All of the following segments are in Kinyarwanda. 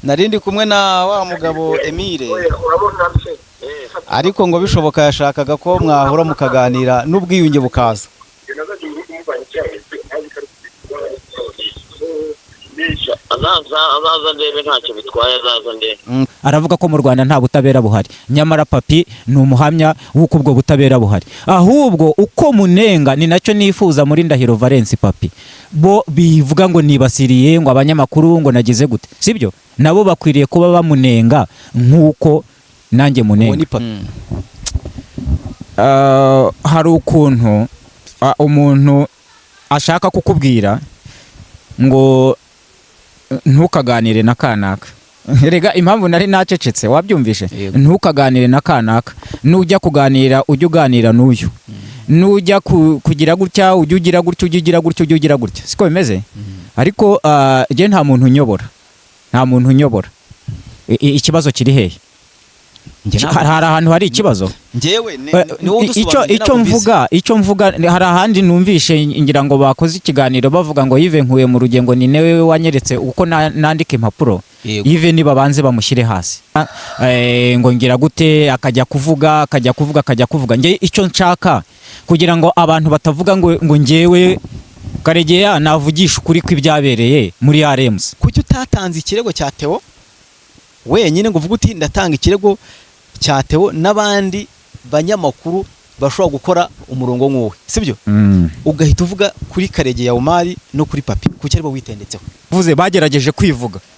narindi kumwe na wa mugabo Emile ariko ngo bishoboka yashakaga ko mwahura mukaganira n'ubwiyunge bukaza. azaza ndebe ntacyo bitwaye azaza ndebe. Aravuga ko mu Rwanda nta butabera buhari, nyamara papi ni umuhamya w'uko ubwo butabera buhari. Ahubwo uko munenga ni nacyo nifuza muri Ndahiro Valence papi, bo bivuga ngo nibasiriye ngo abanyamakuru ngo nagize gute, sibyo? Nabo bakwiriye kuba bamunenga nk'uko nanjye munenga. Hari ukuntu umuntu ashaka kukubwira ngo ntukaganire na kanaka. Erega impamvu nari nacecetse wabyumvishe, ntukaganire na kanaka. Nujya kuganira ujye uganira n'uyu, nujya kugira gutya ujye ugira gutya, ujye ugira gutya, ujye ugira gutya, siko bimeze. Ariko je nta muntu unyobora, nta muntu unyobora. Ikibazo kiri hehe? Hari ahantu hari ikibazo. Icyo mvuga hari ahandi numvishe ngira ngo bakoze ikiganiro bavuga ngo Yves Nkuye mu rugengo ni newe wanyeretse uko nandika impapuro. Yves niba banze bamushyire hasi. Ngo ngira gute akajya kuvuga nge icyo nshaka kugira ngo abantu batavuga ngo ngewe Karegeya navugisha ukuri kw'ibyabereye muri RMS. Kuki utatanze ikirego cya Theo wenyine ngo uvuga uti ndatanga ikirego cya Theo n'abandi banyamakuru bashobora gukora umurongo nk'uwe, sibyo? Ugahita uvuga kuri Karegeya Omar no kuri papi, kuki aribo witendetseho? Vuze bagerageje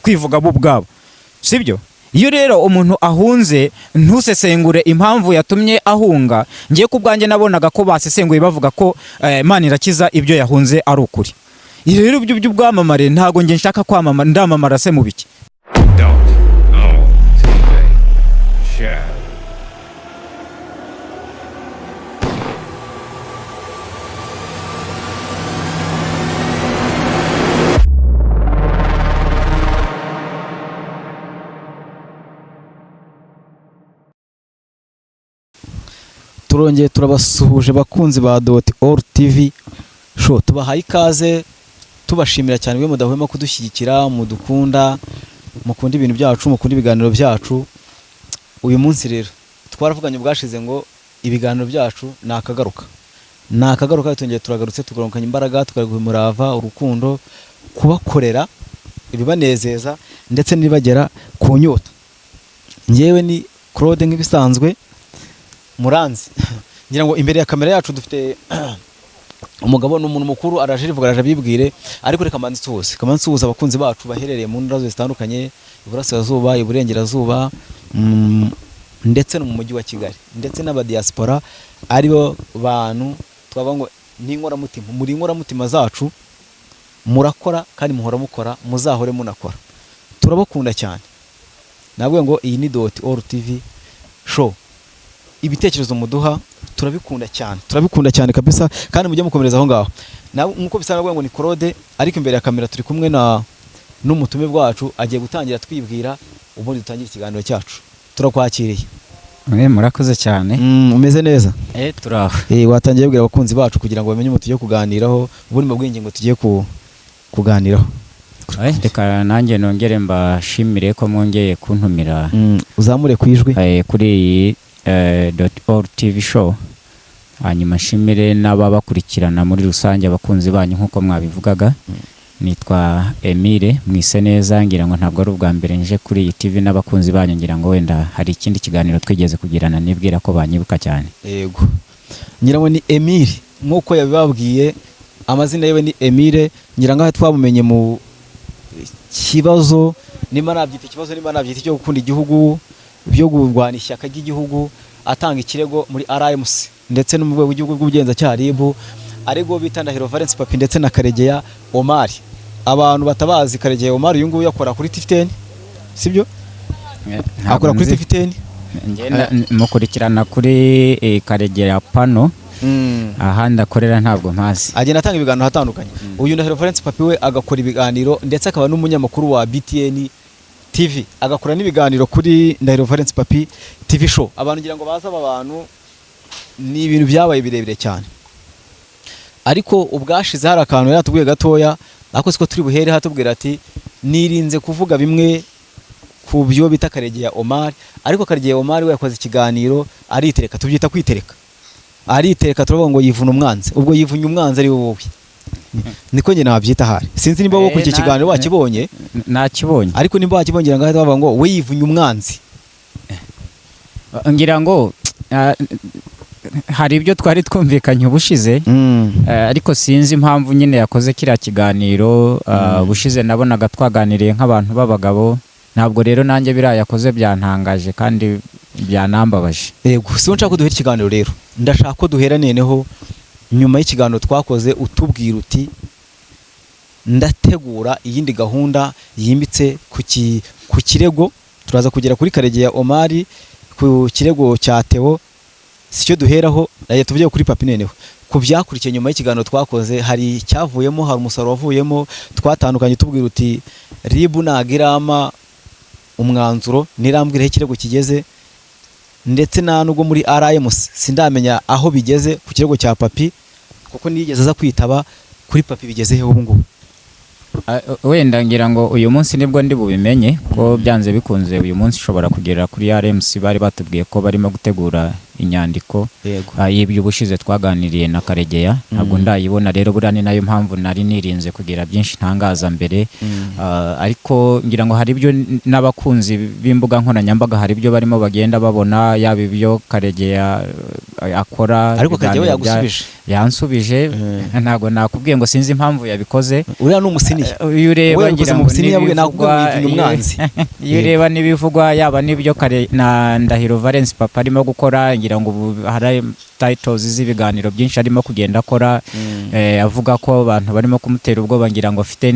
kwivuga bo ubwabo, sibyo? Iyo rero umuntu ahunze ntusesengure impamvu yatumye ahunga, ngiye ku bwanjye nabonaga ko basesenguye bavuga ko Imana irakiza ibyo yahunze ari ukuri. Iyo rero ibyo by'ubwamamare ntago ngiye nshaka kwamamara, ndamamara se mu biki? Turongeye turabasuhuje bakunzi ba .all TV show, tubahaye ikaze tubashimira cyane mwe mudahwema kudushyigikira, mudukunda, mukunda ibintu byacu, mukunda ibiganiro byacu. Uyu munsi rero twaravuganye ubwashize ngo ibiganiro byacu nakagaruka tongeye turagarutse, tugarukanye imbaraga, tukaguha umurava, urukundo, kubakorera ibibanezeza ndetse nibagera ku nyota. Ngewe ni Claude nk'ibisanzwe Muranzi. Ngira ngo imbere ya kamera yacu dufite umugabo n'umuntu mukuru araje rivuga araje bibwire, ariko reka kamansuhuza abakunzi bacu baherereye mu ndaro zitandukanye, Iburasirazuba, Iburengerazuba, ndetse no mu mujyi wa Kigali, ndetse n'abadiaspora aribo bantu twavuga ngo ni inkoramutima, muri inkoramutima zacu, murakora kandi muhora mukora, muzahore munakora. Turabakunda cyane. Nabwo ngo iyi ni .all TV show. Ibitekerezo muduha turabikunda cyane kabisa, kandi mujye mukomereza aho ngaho. Nkuko bisanzwe ngo ni Claude, ariko imbere ya kamera turi kumwe n'umutume bwacu agiye gutangira twibwira, ubundi dutangira ikiganiro cyacu. Turakwakiriye. Murakoze cyane. Umeze neza? Turaho. Watangiye bwira abakunzi bacu kugira ngo bamenye umuti yo kuganiraho, ubundi mabwenge ngo tugiye kuganiraho. Reka nanjye nongere mbashimire ko mwongeye kuntumira. Uzamure kwijwi kuri iyi .all TV show. Hanyuma nshimire n'ababakurikirana muri rusange abakunzi banyu nkuko mwabivugaga. Nitwa Emile Mwise neza, ngira ngo ntabwo ari ubwa mbere nje kuri iyi TV n'abakunzi banyu, ngira ngo wenda hari ikindi kiganiro twigeze kugirana nibwira ko banyibuka cyane. Yego. Ngira ngo ni Emile nkuko yabibabwiye, amazina yewe ni Emile. Ngira ngo twamumenye mu kibazo, nimba nabyita ikibazo, nimba nabyita cyo gukunda igihugu, byo kurwana ishyaka ry'igihugu, atanga ikirego muri RMS ndetse no mu rwego rw'igihugu rw'ubugenzacyaha RIB, ariko bita Ndahiro Valence papi ndetse na Karegeya Omar. Abantu batabazi Karegeya Omar uyu nguyu yakora kuri TV10, sibyo? Akora kuri TV10. Mukurikirana kuri Karegeya Pano. Ahandi akorera ntabwo mpazi. Agenda atanga ibiganiro hatandukanye. Uyu Ndahiro Valence papi we agakora ibiganiro ndetse akaba n'umunyamakuru wa BTN TV, agakora n'ibiganiro kuri Ndahiro Valence papi TV show. Abantu ngira ngo baza abantu ni ibintu byabaye birebire cyane, ariko ubwashize hari akantu yatubwiye gatoya, ako siko turi buhere hatubwira ati nirinze kuvuga bimwe ku byo bita Karegeya Omar, ariko Karegeya Omar we yakoze ikiganiro aritereka, tubyita kwitereka, aritereka turavuga ngo yivuna umwanzi, ubwo yivunye umwanzi ari wowe, niko njye nabyita hari, sinzi nimba wowe kuri iki kiganiro wakibonye, nakibonye, ariko nimba wakibonye ngaho bavuga ngo we yivunye umwanzi, ngira ngo hari ibyo twari twumvikanye ubushize, ariko sinzi impamvu nyine yakoze kiriya kiganiro. Ubushize nabonaga twaganiriye nk'abantu b'abagabo, ntabwo rero nanjye biriya yakoze byantangaje kandi byanambabaje. Yego, si nshaka ko duhera ikiganiro rero, ndashaka ko duhera neneho nyuma y'ikiganiro twakoze utubwira uti ndategura iyindi gahunda yimbitse ku kirego, turaza kugera kuri Karegeya Omar, ku kirego cya Theo, sicyo duheraho, naye tuvuye kuri papi neneho ku byakurikiye nyuma y'ikiganiro twakoze. Hari cyavuyemo, hari umusaruro wavuyemo, twatandukanye tubwira uti RIB nagirama umwanzuro nirambwira ikirego kigeze, ndetse na nubwo muri RMC sindamenya aho bigeze ku kirego cya papi, kuko nigeze aza kwitaba kuri papi bigeze he ubu ngubu. Wenda ngira ngo uyu munsi nibwo ndi bubimenye ko byanze bikunze uyu munsi ushobora kugera kuri RMC. Bari batubwiye ko barimo gutegura inyandiko y'ibyo ubushize twaganiriye na Karegeya, ntabwo ndayibona rero, buriya ni nayo mpamvu nari nirinze kugira byinshi ntangaza mbere. Ariko ngira ngo hari ibyo n'abakunzi b'imbuga nkoranyambaga, hari ibyo barimo bagenda babona, yaba ibyo Karegeya akora, ariko Karegeya yagusubije, yansubije, ntabwo nakubwiye ngo sinzi impamvu yabikoze. Uriya ni umusiniya, iyo ureba ngira ngo iyo ureba n'ibivugwa yaba n'ibyo na Ndahiro Valence papa arimo gukora, ngira ngo hari titles z'ibiganiro byinshi arimo kugenda akora, avuga ko abantu barimo kumutera ubwoba, ngira ngo afite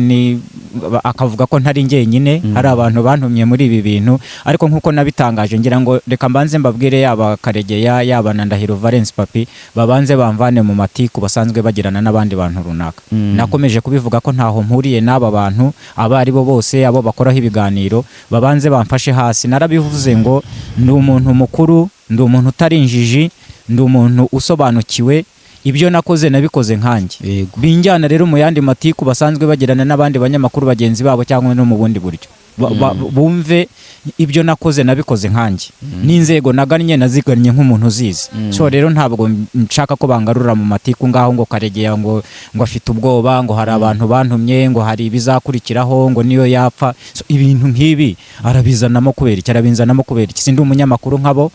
akavuga ko ntari njyenyine, hari abantu bantumye muri ibi bintu. Ariko nkuko nabitangaje, ngira ngo reka mbanze mbabwire yaba Karegeya yaba na Ndahiro Valence papi babanze bamvane mu matiku basanzwe bagirana n'abandi bantu runaka. Nakomeje kubivuga ko ntaho mpuriye n'aba bantu, aba ari bo bose, abo bakoraho ibiganiro, babanze bamfashe hasi. Narabivuze ngo ndi umuntu mukuru, ndi umuntu utari injiji, ndi umuntu usobanukiwe, ibyo nakoze nabikoze nkanjye. Binjyana rero mu yandi matiku basanzwe bagirana n'abandi banyamakuru bagenzi babo cyangwa no mu bundi buryo, bumve ibyo nakoze nabikoze nkanjye, n'inzego nagannye nazigannye nk'umuntu uzizi. So rero ntabwo nshaka ko bangarura mu matiku ngaho ngo Karegeya ngo afite ubwoba, ngo hari abantu bantumye, ngo hari ibizakurikiraho, ngo niyo yapfa. So ibintu nk'ibi arabizanamo kubera iki? Arabinzanamo kubera iki? Sindi umunyamakuru nkabo.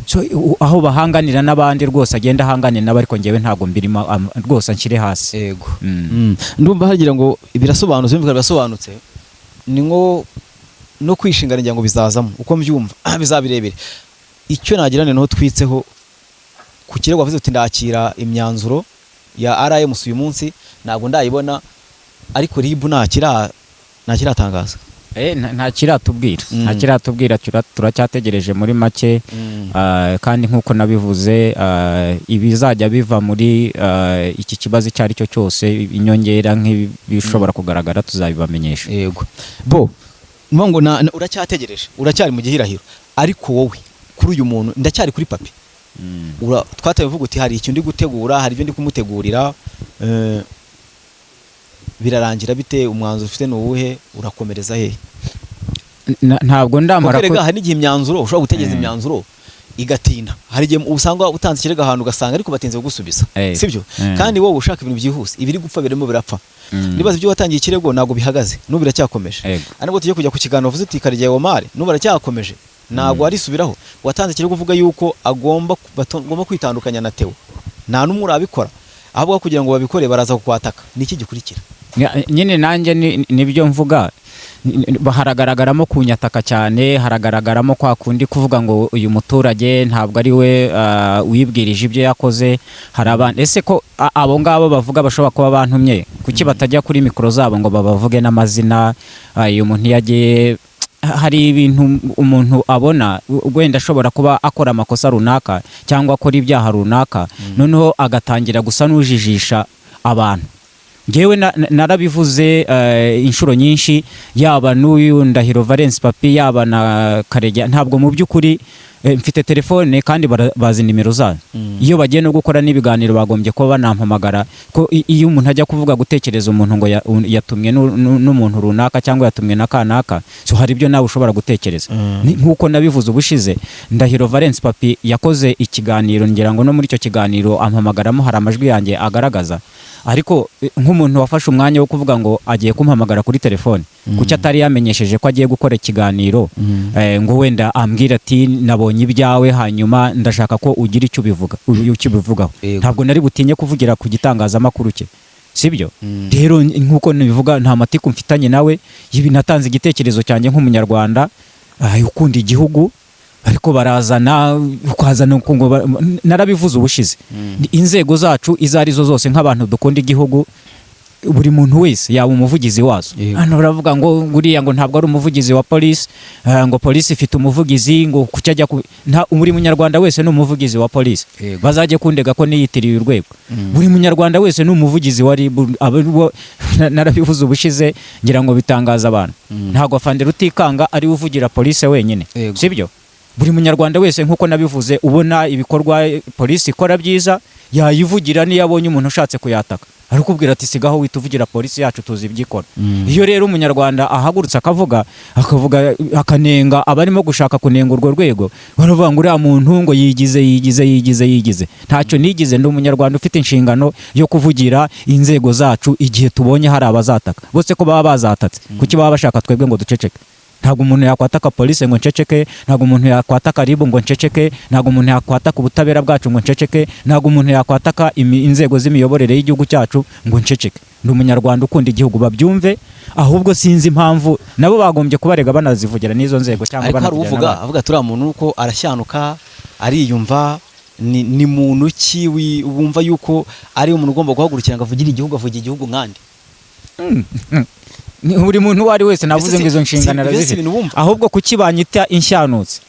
So aho bahanganira n'abandi rwose agenda ahanganira nabo, ariko ngewe ntabwo mbirimo rwose nshyire hasi. Yego, ndumva hagira ngo birasobanutse, birasobanutse, ni ngo no kwishingana ngira ngo bizazamo uko mbyumva bizabirebere. Icyo nagirane no twitseho ku kirego wavuze uti ndakira imyanzuro ya RMC uyu munsi, ntabwo ndayibona, ariko RIB ntakiratangaza. Nta kiratubwira, turacyategereje muri make. Kandi nk'uko nabivuze, ibizajya biva muri iki kibazo icyo ari cyo cyose, inyongera nk'ibishobora kugaragara tuzabibamenyesha. Yego bo ngo uracyategereje, uracyari mu gihirahiro, ariko wowe kuri uyu muntu ndacyari kuri papi, twataye uvuga uti hari icyo ndi gutegura, hari ibyo ndi kumutegurira, birarangira bite? Umwanzuro ufite n'uwuhe? Urakomereza he? Ntabwo ndamara ko hari igihe imyanzuro ushobora gutegeza imyanzuro igatinda, hari igihe usanga utanze ikirego ahantu ugasanga ariko batinze kugusubiza, sibyo? Kandi wowe ushaka ibintu byihuse, ibiri gupfa birimo birapfa. Nibaza ibyo watangiye ikirego ntabwo bihagaze, n'ubu biracyakomeje. Nubwo tujye kujya ku kiganiro uvuze uti Karegeya Omar n'ubu baracyakomeje, ntabwo arisubiraho. Watanze ikirego uvuga yuko agomba kwitandukanya na Theo, nta n'umwe urabikora, ahubwo kugira ngo babikore baraza kukwataka. Niki gikurikira? Nyine nanjye nibyo mvuga, haragaragaramo kunyataka cyane, haragaragaramo kwa kundi kuvuga ngo uyu muturage ntabwo ari we wibwirije ibyo yakoze. Hari abantu ese ko abo ngabo bavuga bashobora kuba bantumye, kuki batajya kuri mikoro zabo ngo babavuge n'amazina? Uyu muntu yagiye, hari ibintu umuntu abona wenda ashobora kuba akora amakosa runaka cyangwa akora ibyaha runaka, noneho agatangira gusa n'ujijisha abantu. Ngewe narabivuze inshuro nyinshi, yaba n'uyu Ndahiro Valence papi, yaba na Karegeya, ntabwo mu by'ukuri mfite telefone kandi bazi nimero zayo. Iyo bagiye no gukora n'ibiganiro bagombye ko banampamagara ko iyo umuntu ajya kuvuga gutekereza umuntu ngo yatumwe n'umuntu runaka cyangwa yatumwe na kanaka, so hari ibyo nawe ushobora gutekereza. Nkuko nabivuze ubushize, Ndahiro Valence Papi yakoze ikiganiro, ngira ngo no muri icyo kiganiro ampamagaramo hari amajwi yanjye agaragaza, ariko nk'umuntu wafashe umwanya wo kuvuga ngo agiye kumpamagara kuri telefone kuki atari yamenyesheje ko agiye gukora ikiganiro, ngo wenda ambwira ati nabonye ibyawe hanyuma ndashaka ko ugira icyo ubivugaho. Ntabwo nari butinye kuvugira ku gitangazamakuru cye, sibyo? Rero nkuko nibivuga, nta matiku mfitanye nawe, ibi natanze igitekerezo cyanjye nk'umunyarwanda ukunda igihugu, ariko barazana narabivuze ubushize, inzego zacu izo arizo zose nk'abantu dukunda igihugu, buri muntu wese yaba umuvugizi wazo. Hano baravuga ngo nguriya ngo ntabwo ari umuvugizi wa polisi, ngo polisi ifite umuvugizi, ngo kucyajya buri munyarwanda wese ni umuvugizi wa polisi. Bazajye kundega ko niyitiriye urwego. Buri munyarwanda wese ni umuvugizi wa RIB. Narabivuze ubushize, ngira ngo bitangaza abantu. Ntabwo afande Rutikanga ari uvugira polisi wenyine, sibyo? Buri munyarwanda wese nkuko nabivuze, ubona ibikorwa polisi ikora byiza yayivugira niyo abonye umuntu ushatse kuyataka, arikubwira ati sigaho wituvugira polisi yacu tuzi ibyikora. Iyo rero umunyarwanda ahagurutse akavuga akanenga abarimo gushaka kunenga urwo rwego, baravuga ngo uriya muntu ngo yigize. Ntacyo nigize, ndi umunyarwanda ufite inshingano yo kuvugira inzego zacu igihe tubonye hari abazataka. Bose ko baba bazatatse, kuki baba bashaka twebwe ngo duceceke? Ntabwo umuntu yakwataka polisi ngo nceceke, ntabwo umuntu yakwataka RIB ngo nceceke, ntabwo umuntu yakwataka ubutabera bwacu ngo nceceke, ntabwo umuntu yakwataka inzego z'imiyoborere y'igihugu cyacu ngo nceceke. Ndi umunyarwanda ukunda igihugu, babyumve. Ahubwo sinzi impamvu nabo bagombye kubarega banazivugira n'izo nzego cyangwa banavugira. Avuga turiya muntu uko arashyanuka, ariyumva, ni muntu ki wumva yuko ari umuntu ugomba guhagurukira ngo avugire igihugu, avugira igihugu nkandi. Buri muntu uwo ari wese navuze ngo izo nshingano arazifite, ahubwo kuki banyita inshanutse?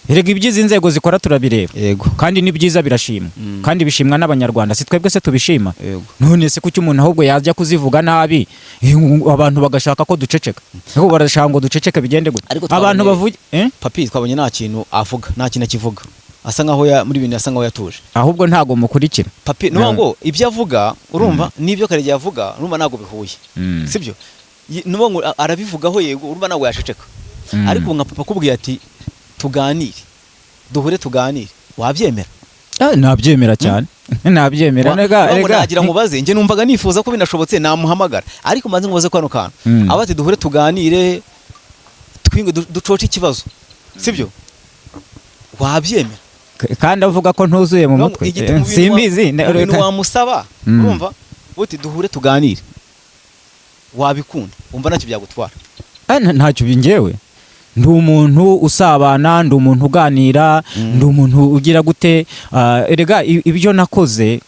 Erega ibyiza inzego zikora turabireba, kandi ni byiza birashimwa, kandi bishimwa n'abanyarwanda, si twebwe se tubishima. None se kuki umuntu ahubwo yajya kuzivuga nabi, abantu bagashaka ko duceceka? Ahubwo barashaka ngo duceceke bigende gute? Abantu bavuge Papi twabonye nta kintu avuga, nta kintu akivuga, asa nkaho muri bintu asa nkaho yatuje. Ahubwo ntago mukurikira Papi, no ngo ibyo avuga urumva n'ibyo Karegeya avuga urumva ntago bihuye, sibyo? Nubo arabivugaho yego urumva ntago yaceceka, ariko nka papa kubwiye ati tuganire, duhure tuganire, wabyemera? Nabyemera cyane, nabyemera. Nagira mubaze, nge numvaga nifuza ko binashobotse namuhamagara, ariko maze ngubaze ko hano kantu abati duhure tuganire, twinge ducoce ikibazo, sibyo? Wabyemera? Kandi avuga ko ntuzuye mu mutwe, simbizi. Ibintu wamusaba urumva uti duhure tuganire, wabikunda? Umva ntacyo byagutwara? Ntacyo bingewe, ndi umuntu usabana, ndi umuntu uganira, ndi umuntu ugira gute. Erega ibyo nakoze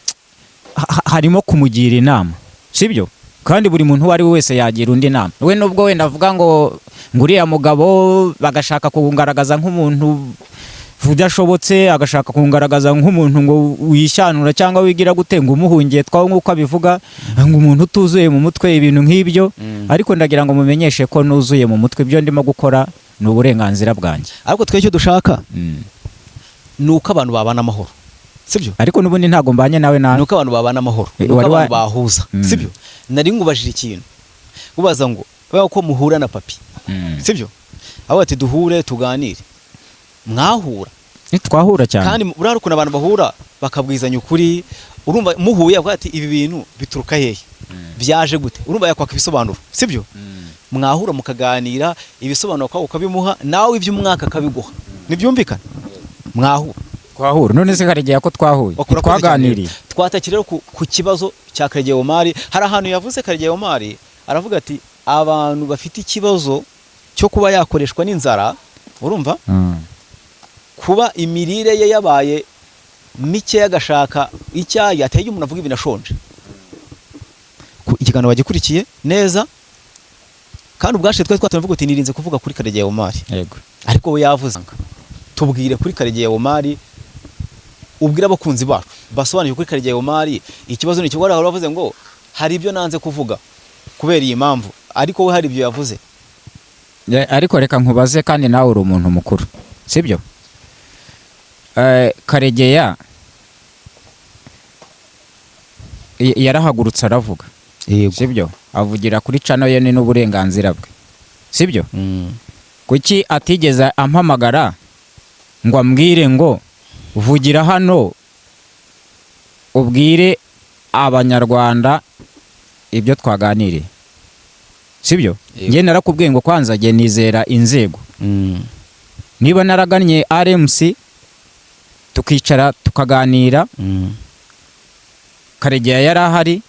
harimo kumugira inama, sibyo? Kandi buri muntu uwo ari we wese yagira undi inama. We nubwo wenda avuga ngo uriya mugabo bagashaka kugaragaza nk'umuntu udashobotse, agashaka kungaragaza nk'umuntu ngo wishanura cyangwa wigira gute, ngo umuhungiye twaho nk'uko abivuga, ngo umuntu utuzuye mu mutwe, ibintu nk'ibyo. Ariko ndagira ngo mumenyeshe ko nuzuye mu mutwe, ibyo ndimo gukora ni uburenganzira bwanjye. Ariko twe icyo dushaka ni uko abantu babana amahoro, sibyo? Ariko n'ubundi ntago mbanye nawe nawe. Ni uko abantu babana amahoro, ni uko abantu bahuza, sibyo? Nari ngubajije ikintu, ubaza ngo ko muhura na Papi, sibyo? Abo ati duhure tuganire, mwahura? Twahura cyane. Kandi urari ukuntu abantu bahura bakabwizanya ukuri, urumva muhuye avuga ati ibi bintu bituruka hehe, byaje gute, urumva yakwaka ibisobanuro, sibyo? Mwahura mukaganira, ibisobanuro kwa ukabimuha, nawe iby'umwaka akabiguha, nibyumvikana? Mwahura? Twahura. None se Karegeya ko twahuye twaganiriye, twatakira ku kibazo cya Karegeya Omar. Hari ahantu yavuze Karegeya Omar, aravuga ati abantu bafite ikibazo cyo kuba yakoreshwa n'inzara, urumva, kuba imirire ye yabaye mike, agashaka icyayi, ateye umuntu avuga ibintu ashonje. Ikiganiro bagikurikiye neza, kandi ubwashe twari twatanavuga uti nirinze kuvuga kuri Karegeya Omar, yego, ariko we yavuze tubwire kuri Karegeya Omar, ubwira abakunzi bacu basobanuye kuri Karegeya Omar ikibazo ni cyo. Waravuze ngo hari ibyo nanze kuvuga kubera iyi mpamvu, ariko we hari ibyo yavuze. Ariko reka nkubaze, kandi nawe uri umuntu mukuru, sibyo? Karegeya yarahagurutse aravuga, sibyo? Avugira kuri channel ye n'uburenganzira bwe, sibyo? Kuki atigeze ampamagara ngo ambwire ngo vugira hano ubwire abanyarwanda ibyo twaganiriye, sibyo? Nge narakubwiye ngo kwanza nge nizera inzego. Niba naragannye RMC tukicara tukaganira, Karegeya yarahari,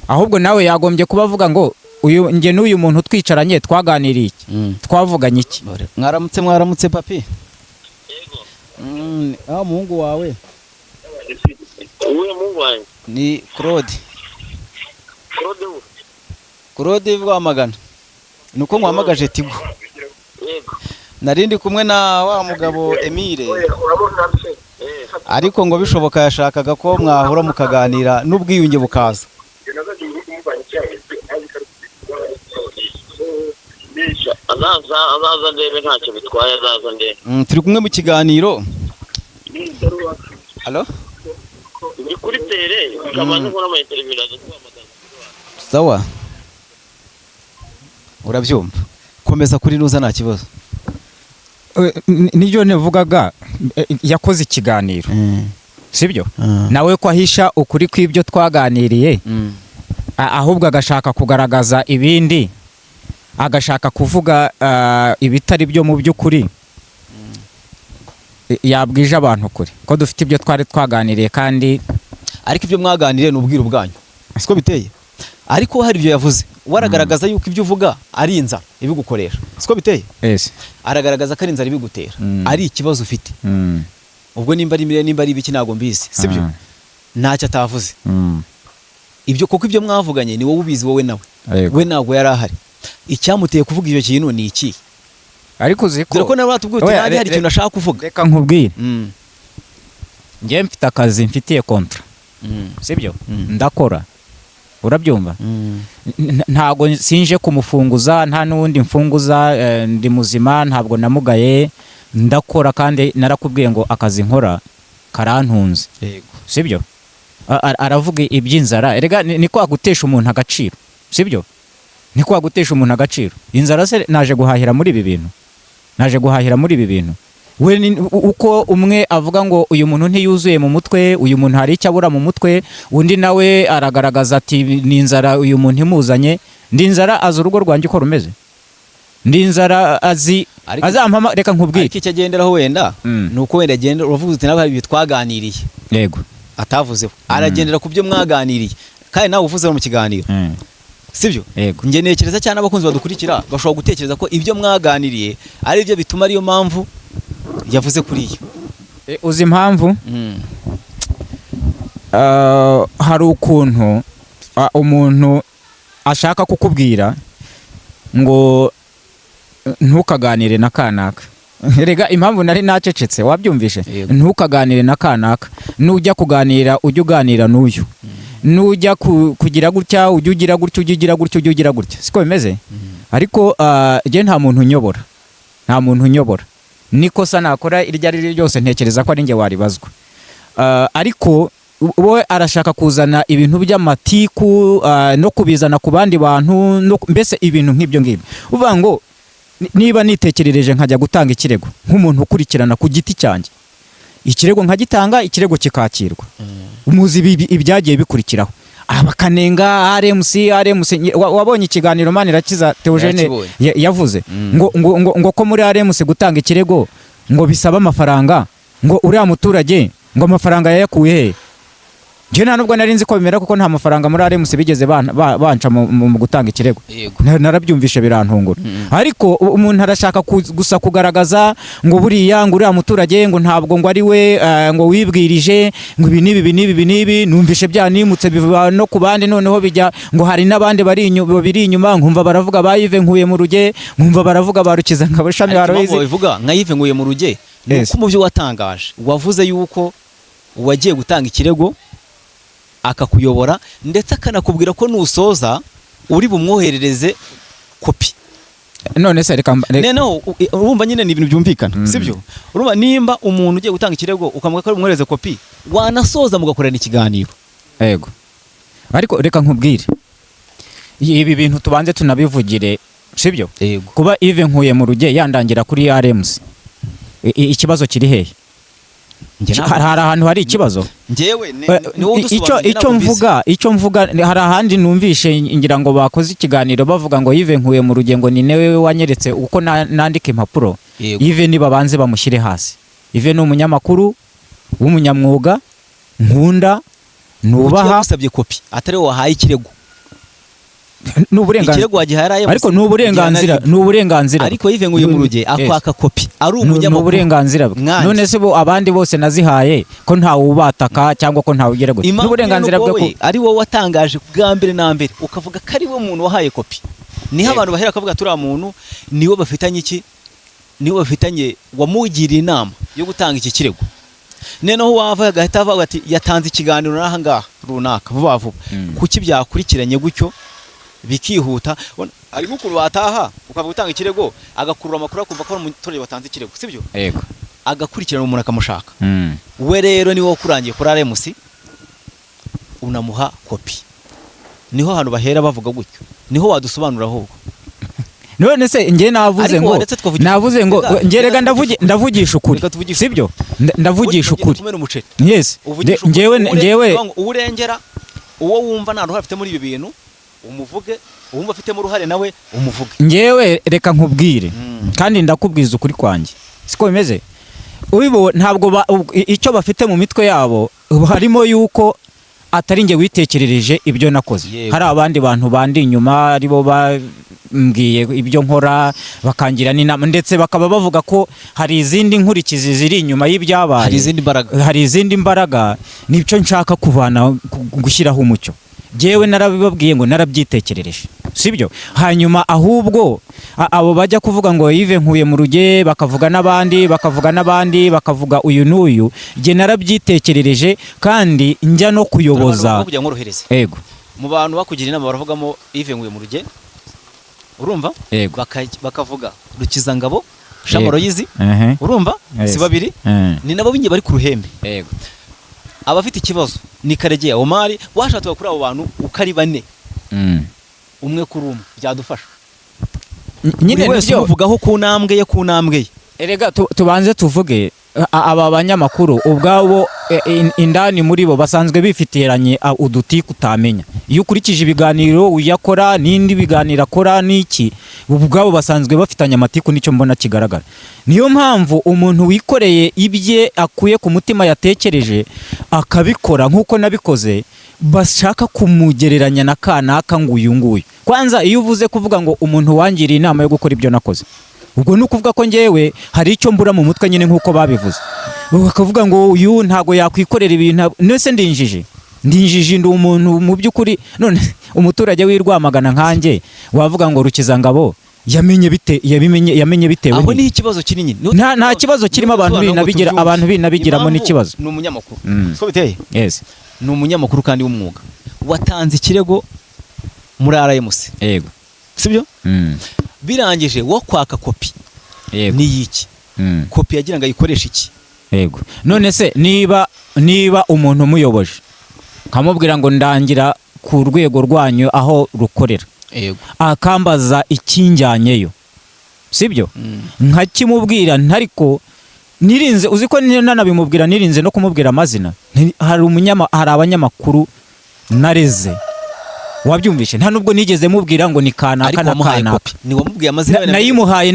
ahubwo nawe yagombye kubavuga ngo uyu nge n'uyu muntu twicaranye twaganiriye iki, twavuganye iki. Mwaramutse papi. Yego. Muhungu wawe Uwe mungu wanjye ni Claude. Claude Rwamagana. Nuko nkwamagaje Tigo. Yego. Narindi kumwe na wa mugabo Emile. Ariko ngo bishoboka yashakaga ko mwahura mukaganira n'ubwiyunge bukaza. Azaza ndebe ntacyo bitwaye, azaza ndebe. Turi kumwe mu kiganiro. Allo? Ndi kuri tere, kamanzi nkora ama interview azatwamagana. Sawa. Urabyumva? Komeza kuri nuza nta kibazo. Nibyo nevugaga, yakoze ikiganiro, sibyo? Nawe ko ahisha ukuri kw'ibyo twaganiriye, ahubwo agashaka kugaragaza ibindi, agashaka kuvuga ibitari byo mu by'ukuri. Yabwije abantu kuri ko dufite ibyo twari twaganiriye, kandi ariko ibyo mwaganiriye n'ubwiro bwanyu, siko biteye. Ariko hari ibyo yavuze, waragaragaza yuko ibyo uvuga ari inzara ibigukoresha, siko biteye. Aragaragaza ko ari inzara ibigutera, ari ikibazo ufite. Ubwo nimba ari ibiki ntago mbizi, sibyo? Ntacyo atavuze. Ibyo koko ibyo mwavuganye ni wowe ubizi, wowe nawe. We ntago yari ahari. Icyamuteye kuvuga ibyo kintu ni iki? Ariko uziko dore ko nawe watubwiye uti hari ikintu nashaka kuvuga. Reka nkubwire, ngiye mfite akazi mfitiye kontra, sibyo? Ndakora, urabyumva? Ntago sinje kumufunguza, nta n'undi mfunguza, ndi muzima, ntabwo namugaye, ndakora kandi narakubwiye ngo akazi nkora karantunze, sibyo? Aravuga iby'inzara, erega ni kwa gutesha umuntu agaciro, sibyo? Ni kwa gutesha umuntu agaciro. Inzara se naje guhahira muri ibi bintu, naje guhahira muri ibi bintu. We uko umwe avuga ngo uyu muntu ntiyuzuye mu mutwe, uyu muntu hari icyo abura mu mutwe, undi nawe aragaragaza ati ni inzara uyu muntu imuzanye. Ndi inzara azi urugo rwanjye uko rumeze, ndi inzara azi azampama. Reka nkubwire ariko icyo agenderaho wenda nuko wenda agenda uravuga uti nawe ibi twaganiriye, yego, atavuzeho. Aragendera ku byo mwaganiriye kandi nawe uvuze mu kiganiro, sibyo? Nge nekereza cyane abakunzi badukurikira bashobora gutekereza ko ibyo mwaganiriye ari byo bituma ariyo mpamvu yavuze kuri iyo. Uzi impamvu? Hari ukuntu umuntu ashaka kukubwira ngo ntukaganire na kanaka. Rega impamvu nari nacecetse, wabyumvishe? Ntukaganire na kanaka, nujya kuganira ujye uganira n'uyu, nujya kugira gutya ujye ugira gutya, ujye ugira gutya, ujye ugira gutya, siko bimeze? Ariko je nta muntu unyobora, nta muntu unyobora. Nikosa nakora iryo ari ryo ryose ntekereza ko ari nge waribazwa. Ariko wowe arashaka kuzana ibintu by'amatiku no kubizana ku bandi bantu, mbese ibintu nk'ibyo ngibyo. Uvuga ngo niba nitekerereje nkajya gutanga ikirego nk'umuntu ukurikirana ku giti cyanjye, ikirego nkagitanga, ikirego kikakirwa, umuzi ibyagiye bikurikiraho, abakanenga RMC. Wabonye ikiganiro Manirakiza Theogene yavuze ngo ko muri RMC gutanga ikirego ngo bisaba amafaranga, ngo uriya muturage ngo amafaranga yayakuye he? Je nta nubwo nari nzi ko bimera, kuko nta mafaranga muri RMC bigeze banca mu gutanga ikirego. Narabyumvishe birantungura. Ariko umuntu arashaka gusa kugaragaza ngo buriya ngo uriya muturage ngo ntabwo ngo ari we ngo wibwirije ngo ibi nibi. Numvishe byanimutse biva no ku bandi, noneho bijya ngo hari n'abandi bari inyuma, nkumva baravuga bayive nkuye mu ruge, nkumva baravuga barukiza nkabashami baroyize. Bivuga nkayive nkuye mu ruge, nuko mu byo watangaje wavuze yuko wagiye gutanga ikirego akakuyobora, ndetse akanakubwira ko nusoza uri bumwoherereze kopi none se reka noneho urumva nyine ni ibintu byumvikana sibyo urumva nimba umuntu ugiye gutanga ikirego ukamuha ko umwereze kopi wanasoza mugakorana ikiganiro yego ariko reka nkubwire ibi bintu tubanze tunabivugire sibyo kuba Yves Nkuye mu ruge yandangira kuri RMC ikibazo kiri hehe hari ahantu hari ikibazo ngewe icyo mvuga hari ahandi numvishe ngira ngo bakoze ikiganiro bavuga ngo Yves Nkuye mu ruge ngo ni newe wanyeretse uko nandika impapuro Yves niba banze bamushyire hasi Yves ni umunyamakuru w'umunyamwuga nkunda nubaha usabye kopi atari wowe wahaye ikirego n'uburenganzira ikirego wagihaye ariko n'uburenganzira ariko Yves Nkuye mu ruge akwaka kopi ari umunyamakuru n'uburenganzira none se bo abandi bose nazihaye ko ntawe ubataka cyangwa ko ntawe ugera gute n'uburenganzira bwo ari wowe watangaje bwa mbere na mbere ukavuga ko ari we muntu wahaye kopi niho abantu bahera akavuga turiya muntu niwe bafitanye wamugiriye inama yo gutanga iki kirego noneho wava agahita avuga ati yatanze ikiganiro n'aha ngaha runaka vuba vuba kuki byakurikiranye gutyo bikihuta ariko ukuntu wataha ukavuga gutanga ikirego agakurura amakuru akumva ko umuturage watanze ikirego sibyo yego agakurikirana umuntu akamushaka we rero niwo kurangiye kuri RMC unamuha kopi niho hano bahera bavuga gutyo niho wadusobanura ahubwo none se ngiye navuze ngo ngerega ndavugisha ukuri sibyo ndavugisha ukuri yes ngewe urengera uwo wumva nta ruhare afite muri ibi bintu umuvuge uwumva afitemo uruhare nawe umuvuge ngewe reka nkubwire kandi ndakubwiza ukuri kwanjye siko bimeze ubibo ntabwo icyo bafite mu mitwe yabo harimo yuko atari nge witekerereje ibyo nakoze hari abandi bantu bandi inyuma aribo bambwiye ibyo nkora bakangira n'inama ndetse bakaba bavuga ko hari izindi nkurikizi ziri inyuma y'ibyabaye hari izindi mbaraga nicyo nshaka kuvana gushyiraho umucyo jewe narabibabwiye ngo narabyitekerereje sibyo hanyuma ahubwo abo bajya kuvuga ngo Yves Nkuye mu ruge bakavuga bakavuga uyu n'uyu je narabyitekerereje kandi njya no kuyoboza yego mu bantu bakugira inama baravugamo Yves Nkuye mu ruge urumva bakavuga Rukizangabo Shamoro yizi urumva si babiri ni nabo binye bari ku ruhembe yego abafite ikibazo ni Karegeya Omar washatse kuri abo bantu ukari bane umwe kuri umwe byadufasha nyine wese uvugaho ku ntambwe ye erega tubanze tuvuge aba banyamakuru ubwabo indani muri bo basanzwe bifitiranye uduti kutamenya iyo ukurikije ibiganiro uyakora n'indi biganiro akora n'iki ubwabo basanzwe bafitanye amatiku nicyo mbona kigaragara niyo mpamvu umuntu wikoreye ibye akuye ku mutima yatekereje akabikora nkuko nabikoze bashaka kumugereranya na kanaka nguyu nguyu kwanza iyo uvuze kuvuga ngo umuntu wangiriye inama yo gukora ibyo nakoze ubwo nukuvuga ko ngewe hari icyo mbura mu mutwe nyine nkuko babivuze bakavuga ngo uyu ntago yakwikorera ibintu nese ndinjije ndi umuntu mu by'ukuri none umuturage w'Irwamagana nkanjye wavuga ngo Rukizangabo yamenye bitewe aho ni ikibazo kiri nyine nta kibazo kirimo abantu binabigiramo n'ikibazo ni umunyamakuru so biteye yes ni umunyamakuru kandi w'umwuga watanze ikirego muri RMC yego sibyo birangije wo kwaka kopi ni yiki kopi yagira ngo ayikoreshe iki yego none se niba umuntu umuyoboje kamubwira ngo ndangira ku rwego rwanyu aho rukorera yego akambaza ikinjyanyeyo sibyo nkakimubwira ntariko nirinze uziko nanabimubwira nirinze no kumubwira amazina hari abanyamakuru nareze wabyumvishe nta nubwo nigeze mubwira ngo ni kanaka na kanaka ni wamubwiye amazina nayimuhaye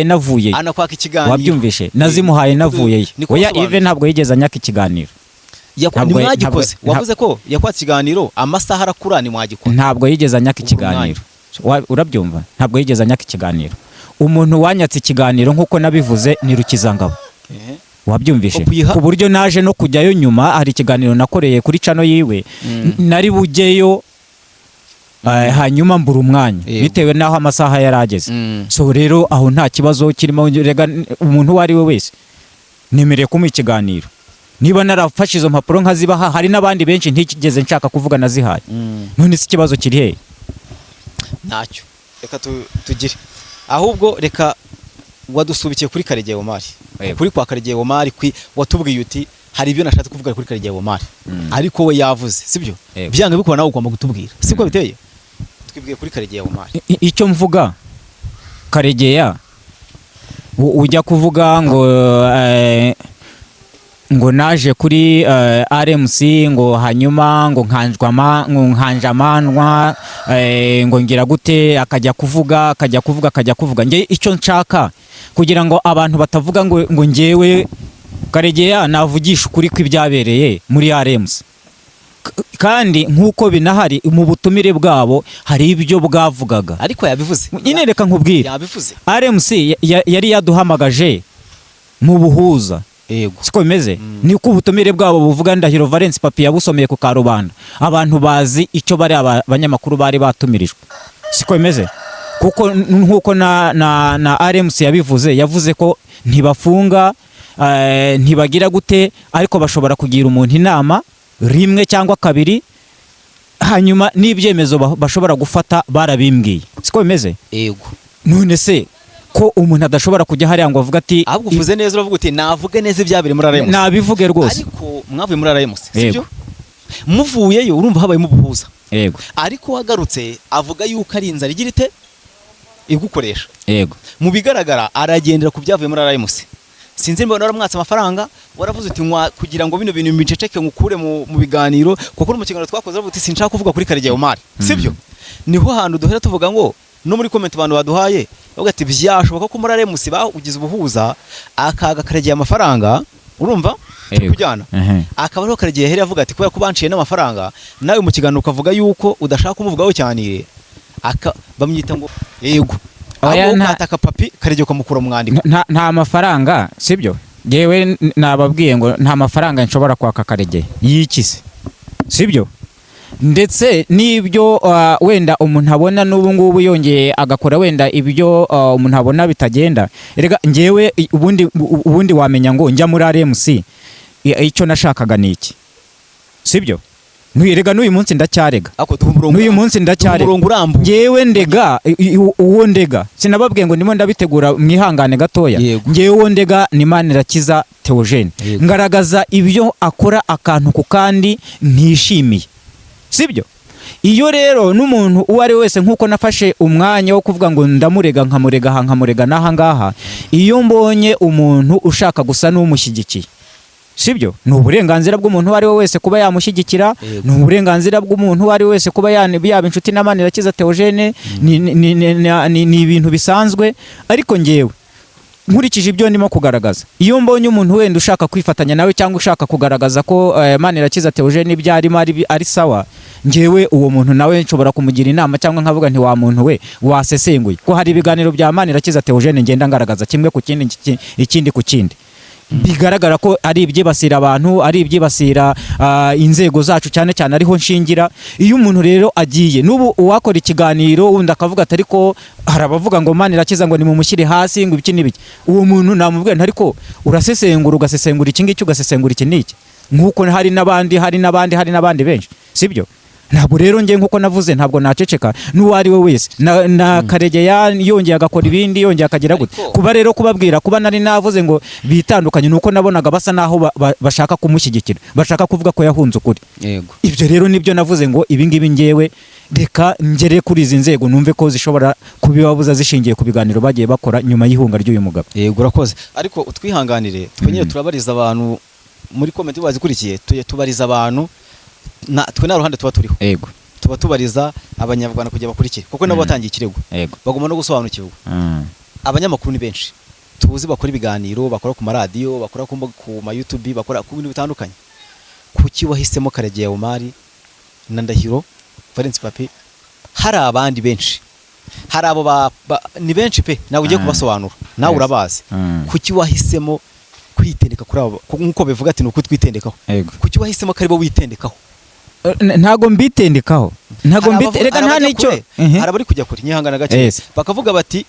navuyeyo anakwaka ikiganiro wabyumvishe nazimuhaye navuyeyo oya Yves ntabwo yigeze anyaka ikiganiro mwagikoze wavuze ko yakwatse ikiganiro amasaha arakura ni mwagikora ntabwo yigeze anyaka ikiganiro urabyumva ntabwo yigeze anyaka ikiganiro umuntu wanyatse ikiganiro nkuko nabivuze ni Rukizangabo wabyumvishe ku buryo naje no kujyayo nyuma hari ikiganiro nakoreye kuri channel yiwe nari bugeyo hanyuma mbura umwanya bitewe naho amasaha yarageze so rero aho nta kibazo kirimo rega umuntu wari we wese nemereye kumuha ikiganiro niba narafashe izo mpapuro nkazibaha hari n'abandi benshi ntikigeze nshaka kuvuga nazihaye none si ikibazo kiri he ntacyo reka tugire ahubwo reka wadusubikiye kuri Karegeya Omar kuri kwa Karegeya Omar watubwiye uti hari ibyo nashatse kuvuga kuri Karegeya Omar ariko we yavuze sibyo byanga bikora nawe ugomba kutubwira siko biteye twibwiye kuri Karegeya Omar icyo mvuga Karegeya ujya kuvuga ngo naje kuri RMC ngo hanyuma ngo nkanjamanwa ngo ngira gute akajya kuvuga nge icyo nshaka kugira ngo abantu batavuga ngo ngewe Karegeya navugisha ukuri kw'ibyabereye muri RMC kandi nkuko binahari mu butumire bwabo hari ibyo bwavugaga ariko yabivuze nyine reka nkubwire yabivuze RMC yari yaduhamagaje mu buhuza yego siko bimeze niko ubutumire bwabo buvuga Ndahiro Valence Papi yabusomeye ku Karubanda abantu bazi icyo bari abanyamakuru bari batumirijwe siko bimeze kuko nkuko na RMC yavuze ko ntibafunga ntibagira gute ariko bashobora kugira umuntu inama rimwe cyangwa kabiri hanyuma n'ibyemezo bashobora gufata barabimbwiye siko bimeze yego none se ko umuntu adashobora kujya hariya ngo avuga ati ahubwo uvuze neza uravuga uti navuge neza ibyabire muri RMC nabivuge rwose ariko mwavuye muri RMC sibyo muvuyeyo urumva habaye mu buhuza yego ariko wagarutse avuga yuko ari inzara igira ite igukoresha yego mu bigaragara aragendera ku byavuye muri RMC sinzi mbona waramwatse amafaranga waravuze uti kugira ngo bino bintu mbiceceke ngukure mu biganiro kuko mu kiganiro twakoze uravuga uti sinshaka kuvuga kuri Karegeya Omar sibyo niho hantu duhera tuvuga ngo no muri comment abantu baduhaye bavuga ati byashoboka ko muri RMC ugize ubuhuza akaga Karegeya amafaranga urumva kujyana akaba ariho Karegeya yahera avuga ati kubera ko banciye n'amafaranga nawe mu kiganiro ukavuga yuko udashaka kumuvugaho cyane bamwita ngo yego ataka Papi Karegeya ukamukura mu mwandiko nta mafaranga sibyo yewe nababwiye ngo nta mafaranga nshobora kwaka Karegeya yikise sibyo ndetse n'ibyo wenda umuntu abona n'ubu ngubu yongeye agakora wenda ibyo umuntu abona bitagenda erega ngewe ubundi wamenya ngo njya muri RMC icyo nashakaga ni iki sibyo Erega n'uyu munsi ndacyarega n'uyu munsi ndacyarega ngewe ndega uwo ndega sinababwiye ngo ndimo ndabitegura mwihangane gatoya ngewe uwo ndega ni Manirakiza Theogene ngaragaza ibyo akora akantu ku kandi ntishimiye sibyo iyo rero n'umuntu uwo ari wese nkuko nafashe umwanya wo kuvuga ngo ndamurega nkamurega n'aha ngaha iyo mbonye umuntu ushaka gusa n'umushyigikiye sibyo ni uburenganzira bw'umuntu uwo ari we wese kuba yamushyigikira ni uburenganzira bw'umuntu uwo ari we wese kuba yaba inshuti na Manirakiza Theogene ni ibintu bisanzwe ariko ngewe nkurikije ibyo ndimo kugaragaza iyo mbonye umuntu wenda ushaka kwifatanya nawe cyangwa ushaka kugaragaza ko Manirakiza Theogene ibyo arimo ari sawa ngewe uwo muntu nawe nshobora kumugira inama cyangwa nkavuga nti wa muntu we wasesenguye ko hari ibiganiro bya Manirakiza Theogene ngenda ngaragaza kimwe ku kindi ikindi ku kindi bigaragara ko ari ibyibasira abantu ari ibyibasira inzego zacu cyane cyane ariho nshingira iyo umuntu rero agiye n'ubu uwakora ikiganiro wundi akavuga ati ariko harabavuga ngo Manirakiza ngo ni mu mushyire hasi ngo ibiki n'ibiki uwo muntu namubwira ariko ugasesengura iki ngiki ugasesengura iki n'iki nkuko hari n'abandi benshi sibyo ntabwo rero ngiye nkuko navuze ntabwo naceceka n'uwo ari we wese na Karegeya yongeye agakora ibindi yongeye akagira gute kuba rero kubabwira kuba nari navuze ngo bitandukanye nuko nabonaga basa naho bashaka kumushyigikira bashaka kuvuga ko yahunze ukuri yego ibyo rero nibyo navuze ngo ibi ngibi ngewe reka ngere kuri izi nzego numve ko zishobora kubibabuza zishingiye ku biganiro bagiye bakora nyuma y'ihunga ry'uyu mugabo yego urakoze ariko utwihanganire twenyine turabariza abantu muri comment bazikurikiye tubariza abantu twe na ruhande tuba turiho yego tuba tubariza abanyarwanda kujya bakurikira kuko nabo batangiye ikirego bagomba no gusobanukirwa abanyamakuru ni benshi tuzi bakora ibiganiro bakora ku maradiyo bakora ku ma YouTube bakora ku bintu bitandukanye kuki wahisemo Karegeya Omar na Ndahiro Valence Papi hari abandi benshi hari abo ni benshi pe nawe ugiye kubasobanura nawe urabazi kuki wahisemo kwitendeka kuri abo nkuko bivuga ati nuko twitendekaho kuki wahisemo karibo witendekaho ntago mbitendekaho reka nta nicyo arabari kujya kuri nyihangana gake bakavuga bati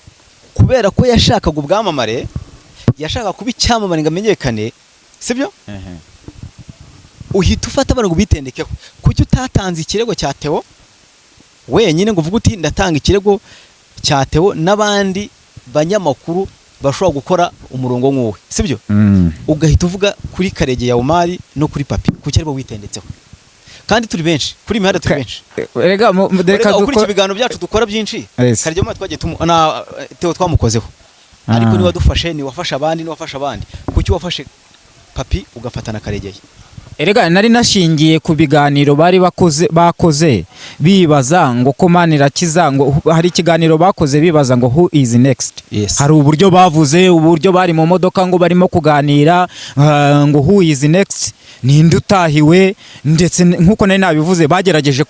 kubera ko yashakaga ubwamamare yashaka kuba icyamamare ngo amenyekane sibyo uhita ufata abantu ngo bitendekeho kuki utatanze ikirego cya Theo wenyine ngo uvuga uti ndatanga ikirego cya Theo n'abandi banyamakuru bashobora gukora umurongo nk'uwe sibyo ugahita uvuga kuri Karegeya Omar no kuri Papi kuki aribo witendetseho kandi turi benshi kuri imihanda turi benshi rega kuri ibiganiro byacu dukora byinshi Karegeya Omar twagiye na Theo twamukozeho ariko ni wadufashe ni wafasha abandi kuki wafashe Papi ugafatana Karegeya Erega nari nashingiye ku biganiro bari bakoze bibaza ngo ko Manirakiza ngo hari ikiganiro bakoze bibaza ngo who is next. Hari uburyo bavuze uburyo bari mu modoka ngo barimo kuganira ngo who is next ninde utahiwe ndetse nkuko nari nabivuze bagerageje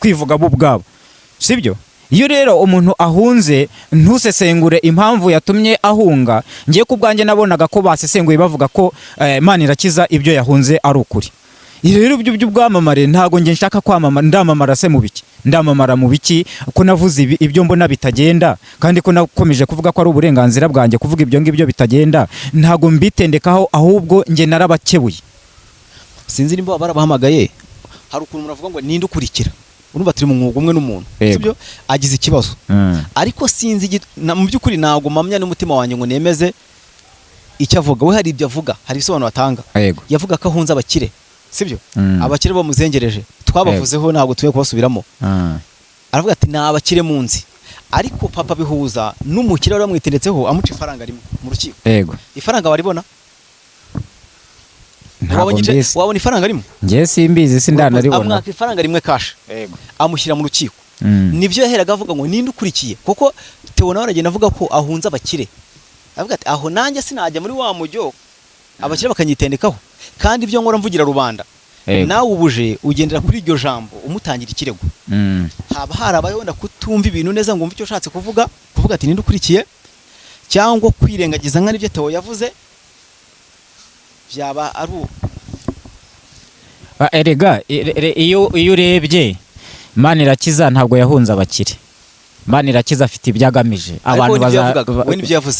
kwivuga bo ubwabo sibyo. Iyo rero umuntu ahunze ntusesengure impamvu yatumye ahunga ngiye ku bwanjye nabonaga ko basesenguye bavuga ko Manirakiza ibyo yahunze ari ukuri. Rero ibyo bwamamare ntago nge nshaka kwamamara ndamamara se mu biki ndamamara mu biki ko navuze ibyo mbona bitagenda kandi ko nakomeje kuvuga ko ari uburenganzira bwanjye kuvuga ibyo ngibyo bitagenda ntago mbitendekaho ahubwo nge narabakebuye. Sinzi nimba barabahamagaye hari ukuntu muravuga ngo ninde ukurikira urumva turi mu mwuga umwe n'umuntu sibyo agize ikibazo ariko sinzi mu byukuri nago mamya n'umutima wanjye ngo nemeze icyo avuga we hari ibyo avuga hari ibisobanuro atanga yavuga ko ahunze abakire sibyo abakire bamuzengereje twabavuzeho ntabwo tuye kubasubiramo aravuga ati na abakire munzi ariko Papa bihuza n'umukire wari wamwitendetseho amuca ifaranga rimwe mu rukiko ifaranga waribona wabona ifaranga rimwe ngiye simbizi sindanaribona amwaka ifaranga rimwe cash amushyira mu rukiko nibyo yaheraga avuga ngo ninde ukurikiye kuko Theo nawe aragenda avuga ko ahunze abakire avuga ati aho nanjye sinajya muri wa mujyo abakire bakanyitendekaho kandi ibyo nkora mvugira rubanda nawe ubuje ugendera kuri iryo jambo umutangira ikirego haba harabayeho wenda kutumva ibintu neza ngo umve icyo ushatse kuvuga ati ninde ukurikiye cyangwa kwirengagiza nka nibyo Theo yavuze byaba ari erega iyo urebye Manirakiza ntabwo yahunze abakire Manirakiza afite ibyagamije abantu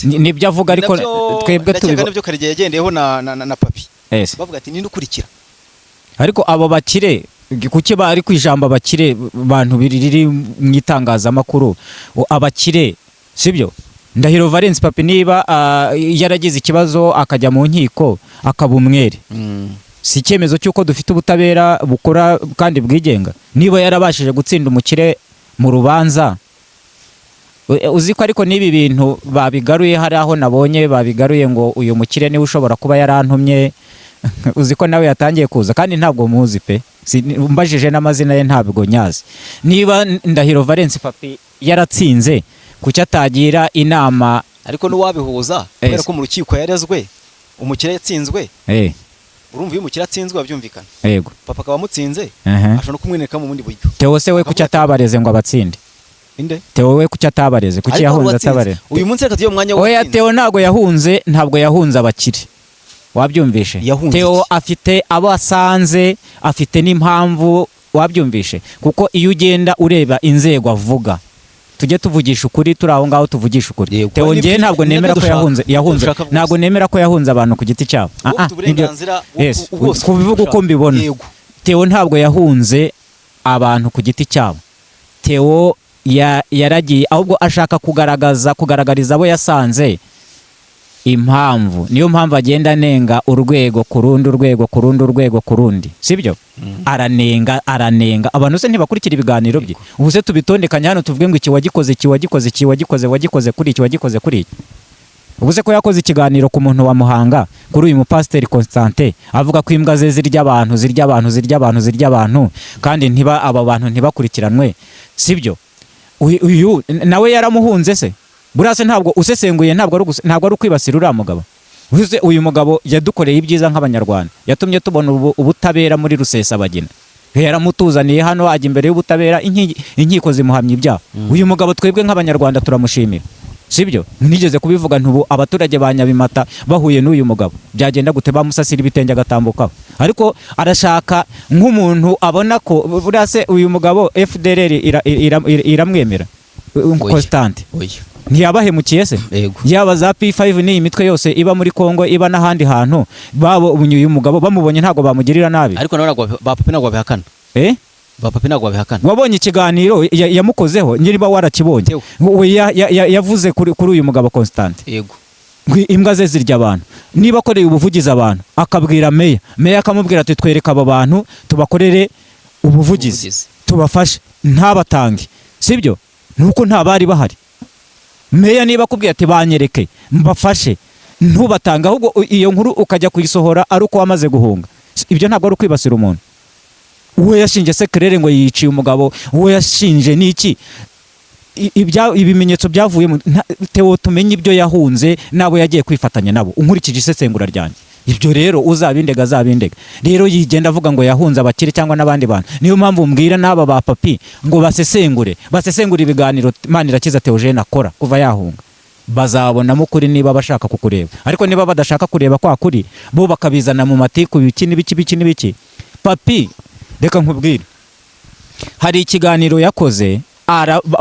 nibyo avuga ariko twebwe tubivuga nibyo Karegeya yagendeyeho na Papi bavuga ati ninde ukurikira ariko abo bakire kuki bari kwijamba abakire bantu biriri mu itangazamakuru abakire sibyo Ndahiro Valence Papi niba yaragize ikibazo akajya mu nkiko akaba umwere si icyemezo cy'uko dufite ubutabera bukora kandi bwigenga niba yarabashije gutsinda umukire mu rubanza uzi ko ariko nibi bintu babigaruye hari aho nabonye babigaruye ngo uyu mukire niwe ushobora kuba yarantumye uzi ko nawe yatangiye kuza kandi ntabwo muzi pe mbajije n'amazina ye ntabwo nyazi niba Ndahiro Valence Papi yaratsinze kuki atagira inama ariko n'uwabihuza kubera ko mu rukiko yarezwe umukire yatsinzwe urumva iyo umukire atsinzwe babyumvikana Papa akaba amutsinze ashobora kumwinereka mu bundi buryo Theo se we kuki atabareze ngo abatsinde inde Theo we kuki atabareze kuki yahunze atabareze uyu munsi reka tuyo mwanya wo oya Theo ntabwo yahunze abakire wabyumvishe Theo afite abo asanze afite n'impamvu wabyumvishe kuko iyo ugenda ureba inzego avuga tujye tuvugisha ukuri turi aho ngaho tuvugisha ukuri Theo ngiye ntabwo nemera ko yahunze ntabwo nemera ko yahunze abantu ku giti cyabo kubivuga uko mbibona Theo ntabwo yahunze abantu ku giti cyabo Theo yaragiye ahubwo ashaka kugaragariza abo yasanze impamvu niyo mpamvu agenda nenga urwego ku rundi sibyo aranenga abantu se ntibakurikira ibiganiro bye ubu se tubitondekanya hano tuvuge ngo iki wagikoze kuri iki wagikoze kuri iki ubu se ko yakoze ikiganiro ku muntu wa Muhanga kuri uyu mupasiteri Constantin avuga ko imbwa ze zirya abantu kandi aba bantu ntibakurikiranwe sibyo uyu nawe yaramuhunze se burase ntabwo usesenguye ntabwo ari ukwibasira uriya mugabo uyu mugabo yadukoreye ibyiza nk'abanyarwanda yatumye tubona ubutabera muri Rusesabagina yaramutuzaniye hano ajya imbere y'ubutabera inkiko zimuhamya ibyaha uyu mugabo twebwe nk'abanyarwanda turamushimira sibyo nigeze kubivuga ntubu abaturage ba Nyabimata bahuye n'uyu mugabo byagenda gute bamusasira ibitenge agatambukaho ariko arashaka nk'umuntu abona ko burase uyu mugabo FDLR iramwemera Constante ntiyabahemukiye se yaba za P5 n'iyi mitwe yose iba muri Kongo iba n'ahandi hantu babo uyu mugabo bamubonye ntago bamugirira nabi ariko nabo ba Papi ntago babihakana ba papi ntabwo babihakana. wabonye ikiganiro yamukozeho niba warakibonye. Tewe. Yavuze kuri uyu mugabo Constant. Yego. Imbwa ze zirya abantu, niba akoreye ubuvugizi abantu akabwira meya akamubwira ati twereka abo bantu tubakorere ubuvugizi tubafashe ntabatange, sibyo? Nuko nta bari bahari. Meya niba akubwira ati banyereke mbafashe ntubatanga, ahubwo iyo nkuru ukajya kuyisohora ari uko wamaze guhunga, ibyo ntabwo ari ukwibasira umuntu. Uwo yashinje Sekerere ngo yiciye umugabo, uwo yashinje niki, ibimenyetso byavuye Theo tumenye ibyo yahunze nabo yagiye kwifatanya nabo, unkurikije isesengura ryanjye. Ibyo rero uzabindega azabindega. Rero yigenda avuga ngo yahunze abakire cyangwa n'abandi bantu. Niyo mpamvu mbwira n'aba ba papi ngo basesengure ibiganiro Manirakiza Theogene akora kuva yahunga. Bazabonamo kuri niba bashaka kukureba, ariko niba badashaka kureba kwa kuri bo bakabizana mu matiku biki n'ibiki. Papi reka nkubwire, hari ikiganiro yakoze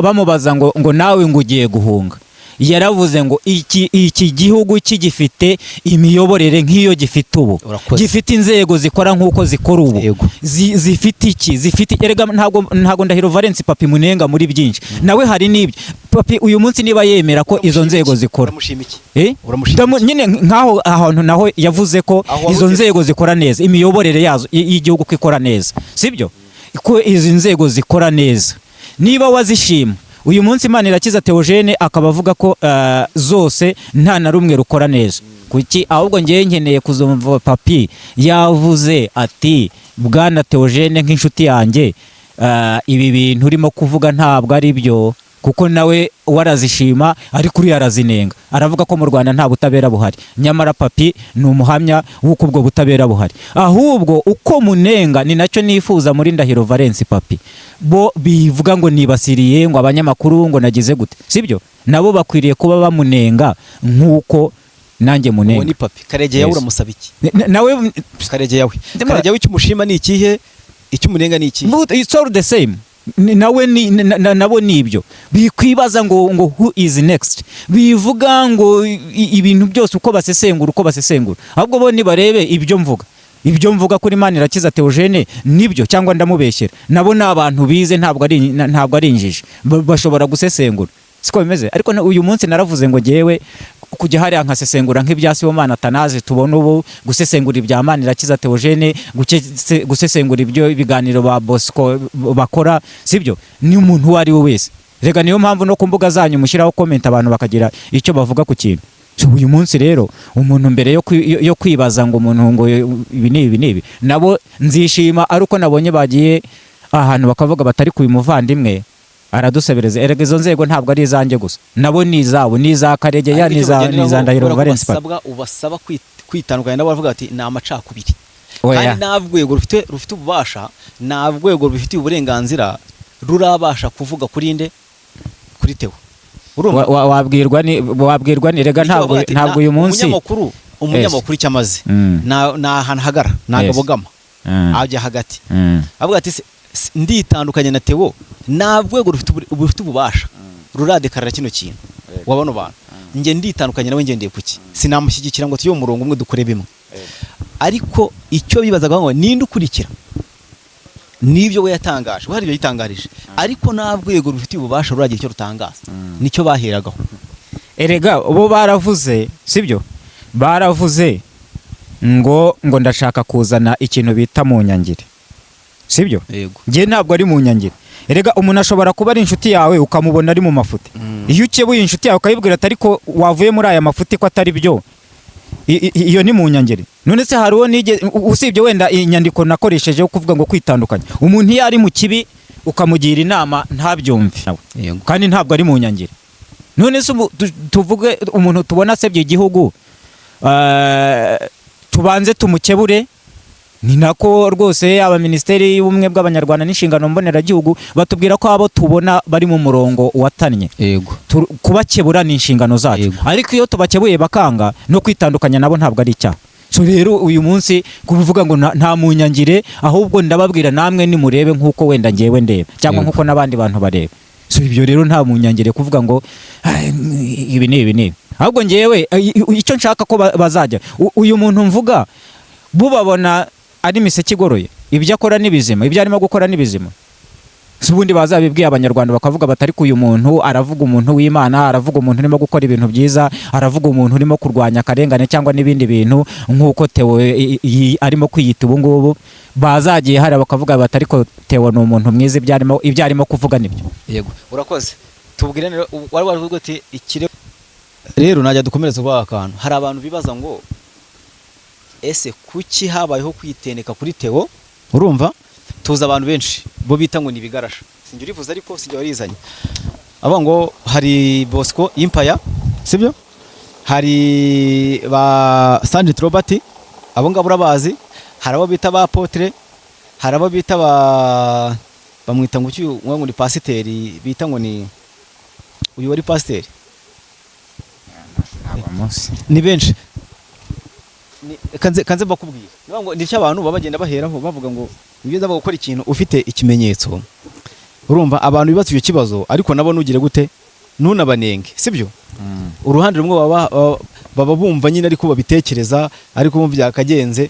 bamubaza ngo nawe ngo ugiye guhunga, yaravuze ngo iki gihugu kigifite imiyoborere nk'iyo gifite ubu, gifite inzego zikora nk'uko zikora ubu, zifite erega ntago Ndahiro Valence papi munenga muri byinshi, nawe hari n'ibyo papi uyu munsi niba yemera ko izo nzego zikora nyine nk'aho ahantu naho yavuze ko izo nzego zikora neza, imiyoborere yazo y'igihugu ko ikora neza, sibyo? Ko izi nzego zikora neza, niba wazishima uyu munsi Manirakiza Theogene akaba avuga ko zose nta na rumwe rukora neza, kuki ahubwo ngiye nkeneye kuzumva papi yavuze ati bwana Theogene nk'inshuti yanjye, ibi bintu urimo kuvuga ntabwo ari byo, kuko nawe warazishima ariko uri arazinenga, aravuga ko mu Rwanda nta butabera buhari. Nyamara papi ni umuhamya w'uko ubwo butabera buhari, ahubwo uko munenga ni nacyo nifuza muri Ndahiro Valence papi. Bo bivuga ngo nibasiriye ngo abanyamakuru ngo nagize gute, sibyo? Nabo bakwiriye kuba bamunenga nk'uko nanjye munenga. Uwo ni papi. Karegeya uramusaba iki? Nawe Karegeya icyo umushima ni ikihe, icyo umunenga ni iki? It's all the same. Nawe nabo nibyo bikwibaza ngo who is next, bivuga ngo ibintu byose uko basesengura, ahubwo bo nibarebe ibyo mvuga kuri Manirakiza Theogene nibyo cyangwa ndamubeshyera. Nabo ni abantu bize, ntabwo ari injiji, bashobora gusesengura, siko bimeze. Ariko uyu munsi naravuze ngo ngewe kujya hariya nkasesengura nk'ibya Sibomana Atanaze, tubona ubu gusesengura ibya Manirakiza Theogene, gusesengura ibyo ibiganiro ba Bosco bakora, sibyo? Ni umuntu uwo ari we wese. Rega niyo mpamvu no ku mbuga zanyu mushyiraho comment abantu bakagira icyo bavuga ku kintu. Uyu munsi rero umuntu mbere yo kwibaza ngo umuntu ngo ibi nibi, nabo nzishima ariko nabonye bagiye ahantu bakavuga batari ku muvandimwe aradusebereza. Erega izo nzego ntabwo ari izanjye gusa, nabo ni izabo, ni iza Karegeya, ni iza Ndahiro Valence papi. Ubasaba kwitandukanya nabo, bavuga ati ni amacakubiri, kandi nta rwego rufite ububasha, nta rwego rufite uburenganzira rurabasha kuvuga kuri nde, kuri Theo. Wabwirwa ni rega ntabwo uyu munsi umunyamakuru cyamaze na ahantu hagara nagabogama ajya hagati avuga ati nditandukanye na Theo, nta rwego rufite ububasha ruradekarira kino kintu wabano bantu, nge nditandukanye nawe ngendeye kuki, sinamushyigikira ngo tuyo murongo umwe dukore bimwe. Ariko icyo bibazaga ngo ninde ukurikira nibyo we yatangaje, hari ibyo yitangarije, ariko nta rwego rufite ububasha ruragira icyo rutangaza, nicyo baheragaho. Erega bo baravuze, sibyo? Baravuze ngo ndashaka kuzana ikintu bita mu nyangire, sibyo? Nge ntabwo ari mu nyangire. Erega umuntu ashobora kuba ari inshuti yawe ukamubona ari mu mafuti, iyo ukebuye inshuti yawe ukayibwira ati ariko wavuye muri aya mafuti ko atari byo, iyo ni mu nyangire. None se hari uwo usibye wenda inyandiko nakoresheje kuvuga ngo kwitandukanya, umuntu iyo ari mu kibi ukamugira inama ntabyumve, kandi ntabwo ari mu nyangire. None se tuvuge umuntu tubona asebye igihugu, tubanze tumukebure. Ni nako rwose aba Minisiteri y'Ubumwe bw'Abanyarwanda n'inshingano mboneragihugu batubwira ko abo tubona bari mu murongo watannye, kubakebura ni inshingano zacu. Ariko iyo tubakebuye bakanga, no kwitandukanya nabo ntabwo ari icyaha. So rero uyu munsi kuvuga ngo nta munyangire, ahubwo ndababwira namwe nimurebe nk'uko wenda ngewe ndeba, cyangwa nk'uko n'abandi bantu bareba. So ibyo rero nta munyangire kuvuga ngo ibi ni, ahubwo ngewe icyo nshaka ko bazajya uyu muntu mvuga bubabona ari imiseke igoroye, ibyo akora n'ibizima, ibyo arimo gukora n'ibizima. si ubundi bazabibwiye abanyarwanda bakavuga batari uyu muntu aravuga umuntu w'Imana, aravuga umuntu urimo gukora ibintu byiza, aravuga umuntu urimo kurwanya akarengane cyangwa n'ibindi bintu nk'uko Theo arimo kwiyita ubu ngubu, bazagiye hari bakavuga batari ko Theo ni umuntu mwiza, ibyo arimo kuvuga nibyo. Yego urakoze. Tubwire rero wari wavuga ati ikirego rero najya dukomereza uba akantu. Hari abantu bibaza ngo ese kuki habayeho kwiteneka kuri Theo? Urumva tuza abantu benshi bo bita ngo nibigarasha, sinjye urivuze ariko sinjye warizanye aba ngo hari Bosco Empire, sibyo? Hari ba Sandit Robert, abo ngabo urabazi. Hari abo bita ba Apotre, hari abo bita bamwita ngo ngo ni pasiteri, bita ngo ni uyu wari pasiteri, ni benshi. Kanze bakubwira ngo ni cy'abantu babagenda baheraho bavuga ngo nibyo ndaba gukora ikintu ufite ikimenyetso. Urumva abantu bibatse icyo kibazo, ariko nabo nugire gute nunabanenge, sibyo? Uruhande rumwe baba bumva nyine ariko babitekereza, ariko bumva byakagenze,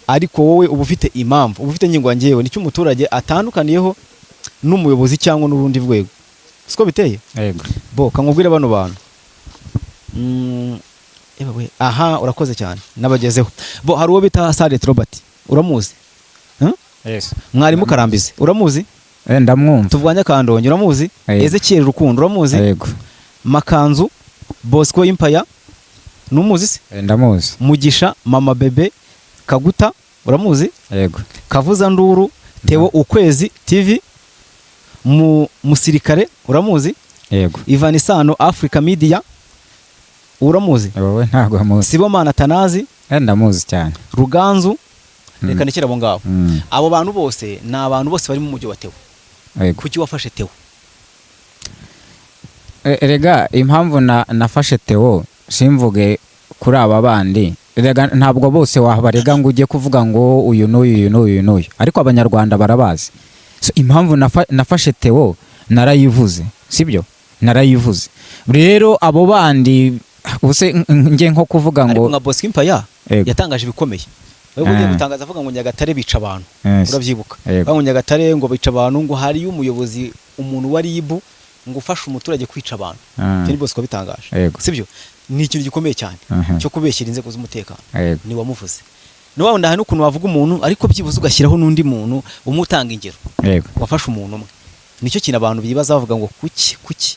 ariko wowe uba ufite impamvu, uba ufite nyingo ngewe nicyo umuturage atandukaniyeho n'umuyobozi cyangwa n'urundi rwego, siko biteye. Yego bo kankubwira bano bantu. Ebawe aha urakoze cyane nabagezeho. Bo hari uwo bita Sandit Robert, uramuzi? Yes. Mwarimu Karambizi uramuzi? Ndamwumva. Tuvwanya Kandonge uramuzi? Ezekiel Rukundo uramuzi? Yego. Makanzu Bosco Empire numuzi se? Ndamuzi. Mugisha Mama Bebe Kaguta uramuzi? Yego. Kavuza Nduru Theo Ukwezi TV Musirikare uramuzi? Yego. Ivan Sano Africa Media uramuzi? Wowe ntago amuzi. Sibomana Tanazi ndamuzi cyane. Ruganzu reka nekera abo ngabo. Abo bantu bose ni abantu bose bari mu mujyi wa Theo. Kuki wafashe Theo? Erega impamvu nafashe Theo simvuge kuri aba bandi, erega ntabwo bose wabarega ngo ujye kuvuga ngo uyu n'uyu, ariko abanyarwanda barabazi. So impamvu nafashe Theo narayivuze, sibyo? Narayivuze. Rero abo bandi ubuse nge nko kuvuga ngo ariko nka Bosco Empire yatangaje ibikomeye. Wewe ugiye gutangaza avuga ngo Nyagatare bica abantu. Urabyibuka? Ngo Nyagatare ngo bica abantu, ngo hari umuyobozi umuntu wari ibu ngo ufasha umuturage kwica abantu. Cyane Bosco bitangaje. Sibyo? Ni ikintu gikomeye cyane cyo kubeshyira inzego z'umutekano. Ni wamuvuze. Niwawe ndaha n'ukuntu wavuga umuntu ariko byibuze ugashyiraho n'undi muntu umutanga ingero. Wafasha umuntu umwe. Nicyo kintu abantu bibaza bavuga ngo kuki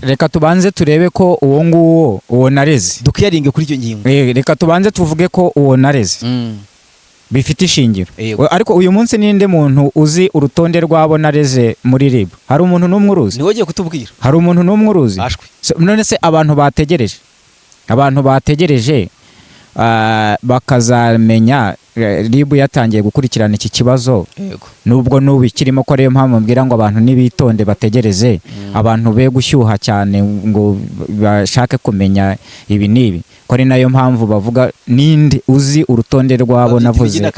reka tubanze turebe ko uwo nguwo uwo nareze dukiyaringe kuri icyo ngingo. Reka tubanze tuvuge ko uwo nareze bifite ishingiro. Ariko uyu munsi ninde muntu uzi urutonde rwabo nareze muri RIB? Hari umuntu n'umwe uruzi? Ni wogiye kutubwira. Hari umuntu n'umwe uruzi? None se abantu bategereje bakazamenya RIB yatangiye gukurikirana iki kibazo. Nubwo nubu kirimo ko ariyo mpamvu mbwira ngo abantu nibitonde bategereze, abantu be gushyuha cyane ngo bashake kumenya ibi nibi, ko ari nayo mpamvu bavuga ninde uzi urutonde rwabo navuze,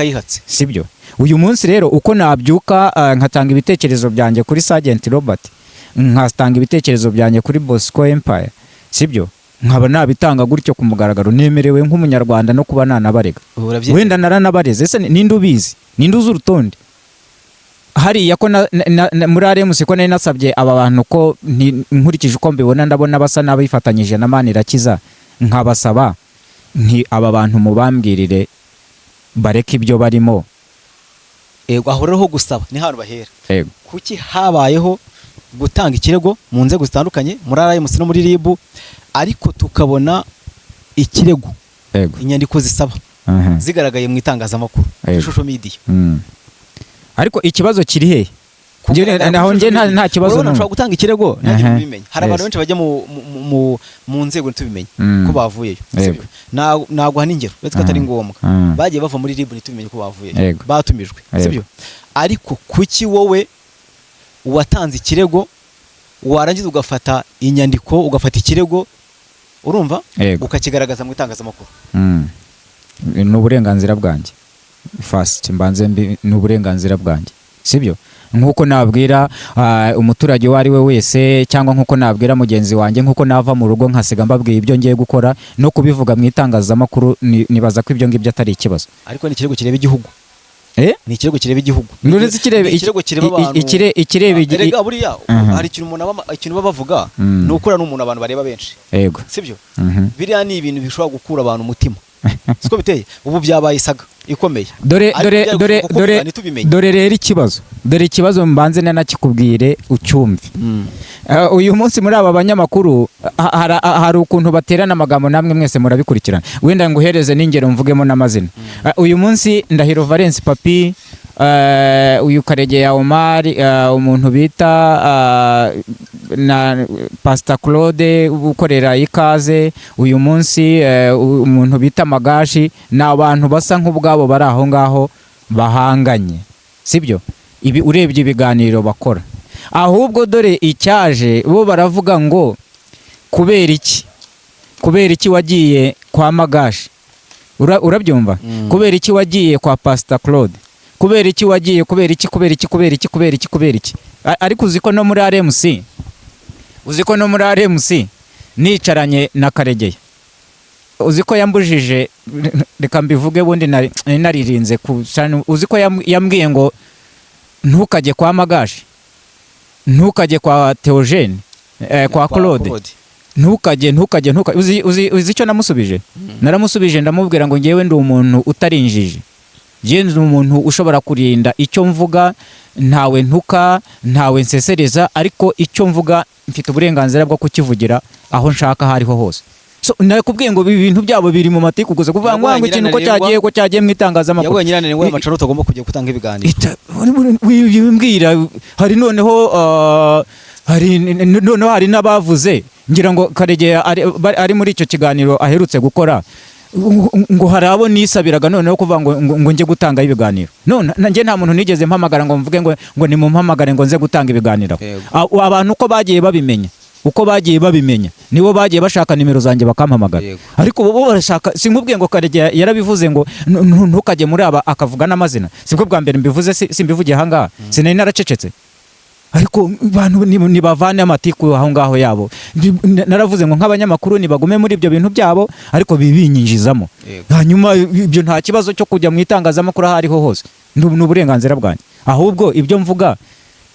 sibyo? Uyu munsi rero uko nabyuka nkatanga ibitekerezo byanjye kuri Sergeant Robert, nkatanga ibitekerezo byanjye kuri Bosco Empire, sibyo? Nkaba nabitanga gutyo ku mugaragaro, nemerewe nk'umunyarwanda no kuba nanabarega. Wenda naranabareze. Ese ninde ubizi? Ninde uzi urutonde? Hari yako muri RMC ko nari nasabye aba bantu ko nkurikije uko mbibona ndabona basa nabifatanyije na Manirakiza, nkabasaba nti aba bantu mubambwirire bareke ibyo barimo. Ahoreho gusaba ni hano bahera. Kuki habayeho gutanga ikirego mu nzego zitandukanye muri RMC no muri RIB, ariko tukabona ikirego inyandiko zisaba zigaragaye mu itangazamakuru, social media. Ariko ikibazo kiri he? Naho nje nta kibazo nshobora gutanga ikirego nanjye bimenye. Hari abantu benshi bajya mu nzego ntitubimenye ko bavuyeyo, sibyo? Naguha n'ingero betwe atari ngombwa, bagiye bava muri RIB ntitubimenye ko bavuyeyo, batumijwe, sibyo? Ariko kuki wowe watanze ikirego warangiza ugafata inyandiko ugafata ikirego, urumva, ukakigaragaza mu itangazamakuru? Ni uburenganzira bwanjye. First mbanze ni uburenganzira bwanjye, sibyo? Nkuko nabwira umuturage wari we wese, cyangwa nkuko nabwira mugenzi wanjye, nkuko nava mu rugo nkasiga mbabwiye ibyo ngiye gukora no kubivuga mu itangazamakuru, nibaza ko ibyo ngibyo atari ikibazo. Ariko ni ikirego kireba igihugu. ni ikirego kireba igihugu Nuretse kireba ikirego kireba abantu ikireba erega buriya hari ikintu baba bavuga ni ukura n'umuntu abantu bareba benshi yego sibyo biriya ni ibintu bishobora gukura abantu umutima siko biteye ubu byabaye isaga ikomeye dore rero ikibazo mbanze nanakikubwire ucyumve uyu munsi muri aba banyamakuru hari ukuntu baterana amagambo namwe mwese murabikurikirana wenda nguhereze n'ingero mvugemo n'amazina uyu munsi Ndahiro Valence Papi uyu Karegeya Omar umuntu bita na Pastor Claude ukorera ikaze uyu munsi umuntu bita Magashi n'abantu basa nk'ubwabo bari aho ngaho bahanganye sibyo ibi urebye ibiganiro bakora ahubwo dore icyaje bo baravuga ngo kubera iki wagiye kwa Magashi urabyumva kubera iki wagiye kwa Pastor Claude kubera iki wagiye kubera iki ariko uziko no muri RMC nicaranye na Karegeya uziko yambujije reka mbivuge bundi naririnze uziko yambwiye ngo ntukajye kwa Magashi ntukajye kwa Theogene kwa Claude ntukajye uzi icyo namusubije naramusubije ndamubwira ngo ngewe ndi umuntu utarinjije ngewe ndi umuntu ushobora kurinda icyo mvuga ntawe ntuka ntawe nsesereza ariko icyo mvuga mfite uburenganzira bwo kukivugira aho nshaka hariho hose nakubwiye ngo ibintu byabo biri mu matiko gusa kuvuga ngo ikintu ko cyagiye mu itangazamakuru yagoye nyirane ngo amacaro utagomba kujya gutanga ibiganiro wimbwira hari hari n'abavuze ngira ngo Karegeya ari muri icyo kiganiro aherutse gukora ngo hari abo nisabiraga noneho kuvuga ngo njye gutanga ibiganiro none nanjye nta muntu nigeze mpamagara ngo mvuge ngo ni mumpamagare ngo nze gutanga ibiganiro abantu uko bagiye babimenya nibo bagiye bashaka nimero zanjye bakampamagara ariko bo barashaka sinkubwiye ngo Karegeya yarabivuze ngo ntukajye muri aba akavuga n'amazina sibwo bwa mbere mbivuze simbivugiye aha ngaha sinari naracecetse ariko abantu nibavane amatiku aho ngaho yabo naravuze ngo nk'abanyamakuru nibagume muri ibyo bintu byabo ariko bibinyinjizamo hanyuma ibyo nta kibazo cyo kujya mu itangazamakuru aho ariho hose ni uburenganzira bwanjye ahubwo ibyo mvuga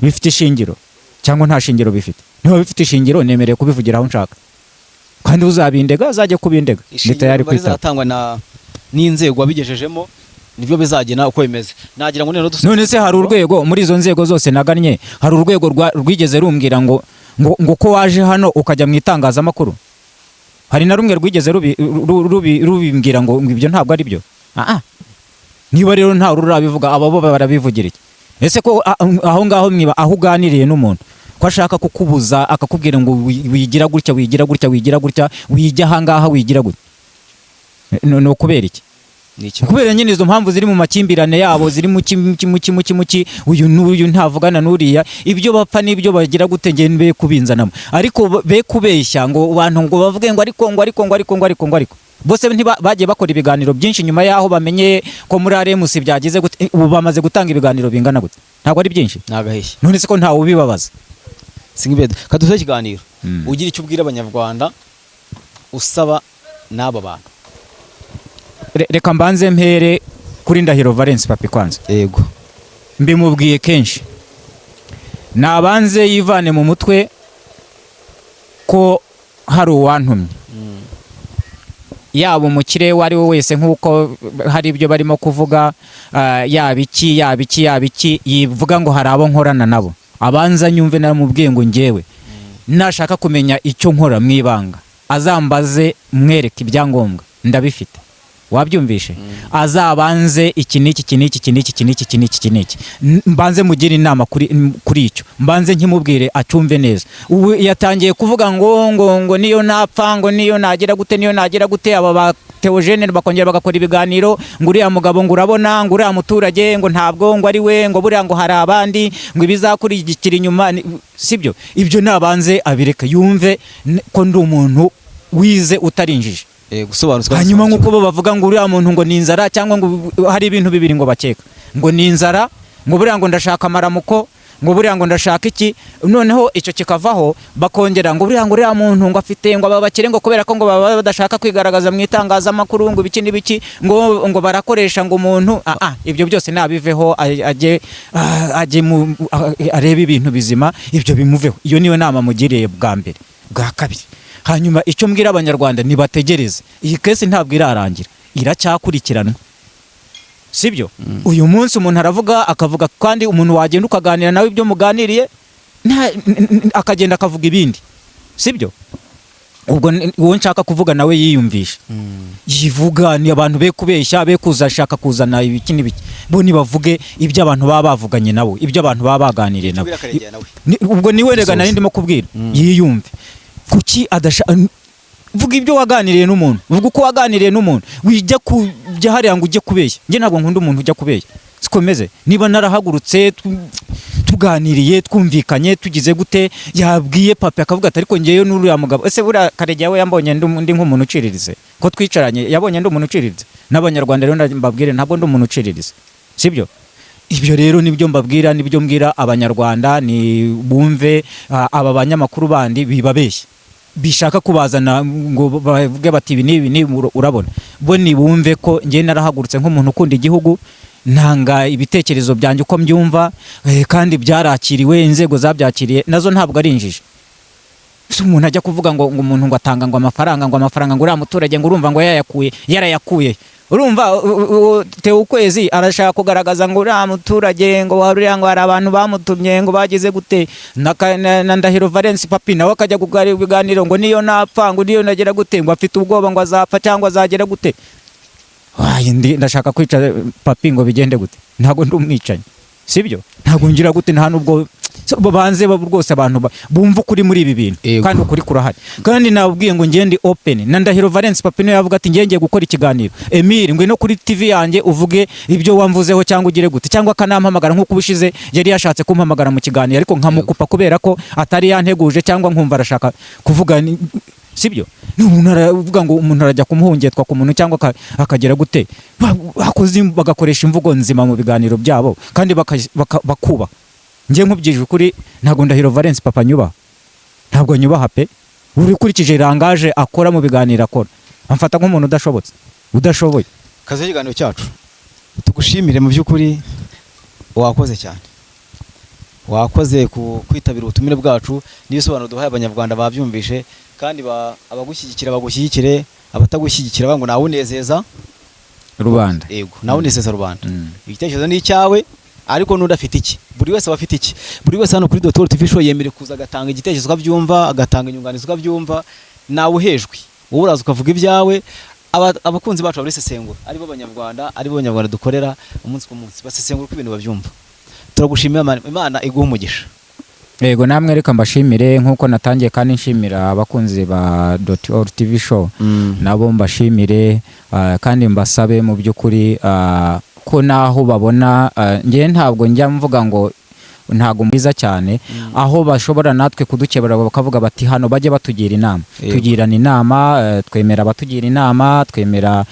bifite ishingiro cyangwa nta shingiro bifite niba bifite ishingiro nemereye kubivugira aho nshaka kandi uzabindega azajya kubindega leta yari kwitaba izatangwa n'inzego wabigejejemo nibyo bizagena uko bimeze nagira ngo none se hari urwego muri izo nzego zose nagannye hari urwego rwigeze rumbwira ngo ko waje hano ukajya mu itangazamakuru hari na rumwe rwigeze rubimbwira ngo ibyo ntabwo ari byo niba rero nta rurabivuga abo bo barabivugira iki ese ko aho ngaho mwiba aho uganiriye n'umuntu ko ashaka kukubuza akakubwira ngo wigira gutya wijya aha ngaha wigira gutya no kubera iki kubera nyine izo mpamvu ziri mu makimbirane yabo ziri mu uyu n'uyu ntavugana n'uriya ibyo bapfa n'ibyo bagira gute ngene be kubinzanamo ariko be kubeshya ngo abantu ngo bavuge ngo ariko bose bagiye bakora ibiganiro byinshi nyuma yaho bamenye ko muri RMC byagize gute ubu bamaze gutanga ibiganiro bingana gute ntabwo ari byinshi nagaheshye none se ko ntawe ubibabaza singibedo kaduze ikiganiro ugira icyo ubwira abanyarwanda usaba n'aba bantu reka mbanze mpere kuri Ndahiro Valence Papi kwanza yego mbimubwiye kenshi nabanze yivane mu mutwe ko hari uwantumye yaba umukire wari we wese nk'uko hari ibyo barimo kuvuga yaba iki yivuga ngo hari abo nkorana nabo abanza nyumve naramubwiye ngo ngewe nashaka kumenya icyo nkora mwibanga azambaze mwereke ibyangombwa ndabifite wabyumvishe azabanze iki niki mbanze mugire inama kuri icyo mbanze nkimubwire acyumve neza ubu yatangiye kuvuga ngo niyo napfa ngo niyo nagira gute aba ba Theogene bakongera bagakora ibiganiro ngo uriya mugabo ngo urabona ngo uriya muturage ngo ntabwo ngo ari we ngo buriya ngo hari abandi ngo ibizakurikira inyuma sibyo ibyo nabanze abireka yumve ko ndi umuntu wize utarinjije hanyuma nk'uko bo bavuga ngo uriya muntu ngo ni inzara cyangwa ngo hari ibintu bibiri ngo bakeka ngo ni inzara ngo buriya ngo ndashaka amaramuko ngo buriya ngo ndashaka iki, noneho icyo kikavaho bakongera ngo buriya ngo uriya muntu ngo afite ngo aba bakire ngo kubera ko ngo baba badashaka kwigaragaza mu itangazamakuru ngo ibiki n'ibiki ngo barakoresha ngo umuntu ibyo byose nabiveho ajye arebe ibintu bizima, ibyo bimuveho. Iyo niyo nama mugiriye bwa mbere. Bwa kabiri, hanyuma icyo mbwira abanyarwanda nibategereze, iyi kesi ntabwo irarangira, iracyakurikiranwa, sibyo? Uyu munsi umuntu aravuga akavuga, kandi umuntu wagenda ukaganira nawe ibyo muganiriye akagenda akavuga ibindi, sibyo? Ubwo uwo nshaka kuvuga nawe yiyumvisha, yivuga, ni abantu be kubeshya, be kuzashaka kuzana ibiki n'ibiki, bo nibavuge ibyo abantu baba bavuganye nabo, ibyo abantu baba baganiriye nabo. Ubwo niwe rega nari ndimo kubwira, yiyumve. Kuki vuga ibyo waganiriye n'umuntu, vuga uko waganiriye n'umuntu, wijya kujya hariya ngo ujye kubeshya. Njye ntabwo nkunda umuntu ujya kubeshya, sikomeze. Niba narahagurutse tuganiriye, twumvikanye, tugize gute, yabwiye papa akavuga ati ariko ngeyo n'uriya mugabo, ese buriya Karegeya we yambonye ndi nk'umuntu uciririze, ko twicaranye yabonye ndi umuntu uciririze. N'abanyarwanda rero mbabwire ntabwo ndi umuntu uciririze, sibyo? Ibyo rero nibyo mbabwira, nibyo mbwira abanyarwanda, ni bumve aba banyamakuru bandi bibabeshya, bishaka kubazana ngo bavuge bati ibi n'ibi urabona. Bo nibumve ko ngiye narahagurutse nk'umuntu ukunda igihugu, ntanga ibitekerezo byanjye uko mbyumva, kandi byarakiriwe, inzego zabyakiriye nazo ntabwo ari injiji. Umuntu ajya kuvuga ngo umuntu ngo atanga ngo amafaranga ngo uriya muturage ngo urumva ngo yarayakuye. Urumva Theo Ukwezi arashaka kugaragaza ngo uriya muturage ngo waruriya ngo hari abantu bamutumye ngo bagize gute, na Ndahiro Valence Papi nawe akajya kugarira ibiganiro ngo niyo napfa ngo niyo nagera gute, ngo afite ubwoba ngo azapfa cyangwa azagera gute. Ndashaka kwica Papi ngo bigende gute? Ntago ndi umwicanyi, sibyo? Ntago ngira gute, nta nubwo babanze rwose abantu bumva ukuri muri ibi bintu, kandi ukuri kurahari. Kandi nabwiye ngo ngende open, na Ndahiro Valence Papi niyo yavuga ati ngiye gukora ikiganiro, Emile ngwino kuri TV yanjye uvuge ibyo wamvuzeho cyangwa ugire gute, cyangwa kanampamagara nk'uko ubishize yari yashatse kumpamagara mu kiganiro ariko nkamukupa kubera ko atari yanteguje, cyangwa nkumva arashaka kuvuga, sibyo? Umuntu aravuga ngo umuntu arajya kumuhungetwa ku muntu cyangwa akagera gute, bagakoresha imvugo nzima mu biganiro byabo kandi bakuba. Ngiye nkubwije ukuri, ntabwo Ndahiro Valence Papa nyubaha, ntabwo nyubaha pe. Ukurikije rangaje akora mu biganiro akora, amfata nk'umuntu udashoboye. Kaze ikiganiro cyacu tugushimire, mu by'ukuri wakoze cyane, wakoze kwitabira ubutumire bwacu, n'ibisobanuro duhaye abanyarwanda babyumvishe, kandi abagushyigikira bagushyigikire, abatagushyigikira bango nawe unezeza rubanda. Yego, nawe unezeza rubanda. Igitekerezo ni icyawe, ariko n'udafite iki, buri wese abafite iki. Buri wese hano kuri Dr TV Show yemerewe kuza agatanga igitekerezo ukabyumva, agatanga inyunganizi ukabyumva, nawe uhejwe. Wowe uraza ukavuga ibyawe, abakunzi bacu barisesengura, aribo abanyarwanda dukorera umunsi ku munsi, basesengura uko ibintu babyumva. Turagushimira, Imana iguha umugisha. Yego, namwe reka mbashimire nk'uko natangiye, kandi nshimira abakunzi ba Dr TV Show, nabo mbashimire, kandi mbasabe mu by'ukuri ko naho babona ngiye ntabwo njya mvuga ngo ntago mbiza cyane, aho bashobora natwe kudukebura bakavuga bati hano bajye batugira inama, tugirana inama, twemera abatugira inama, twemera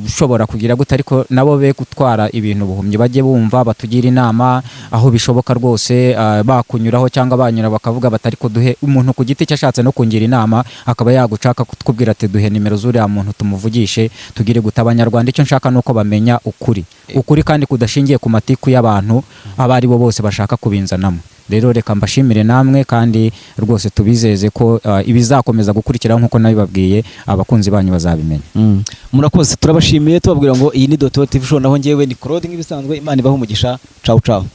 ushobora kugira gute, ariko nabo be gutwara ibintu buhumye, bajye bumva batugira inama aho bishoboka rwose, bakunyuraho cyangwa banyura bakavuga bati ariko duhe umuntu ku giti cyashatse no kungira inama akaba yagucaka kutubwira ati duhe nimero z'uriya muntu tumuvugishe, tugire gute. Abanyarwanda icyo nshaka nuko bamenya ukuri kandi kudashingiye ku matiku y'abantu abari bo bose bashaka kubinzanamo. Rero reka mbashimire namwe, kandi rwose tubizeze ko ibizakomeza gukurikira nk'uko nabibabwiye, abakunzi banyu bazabimenya. Murakoze, turabashimiye tubabwira ngo iyi ni Dr TV Show, naho ngewe ni Claude nk'ibisanzwe. Imana ibahe umugisha. Ciao ciao.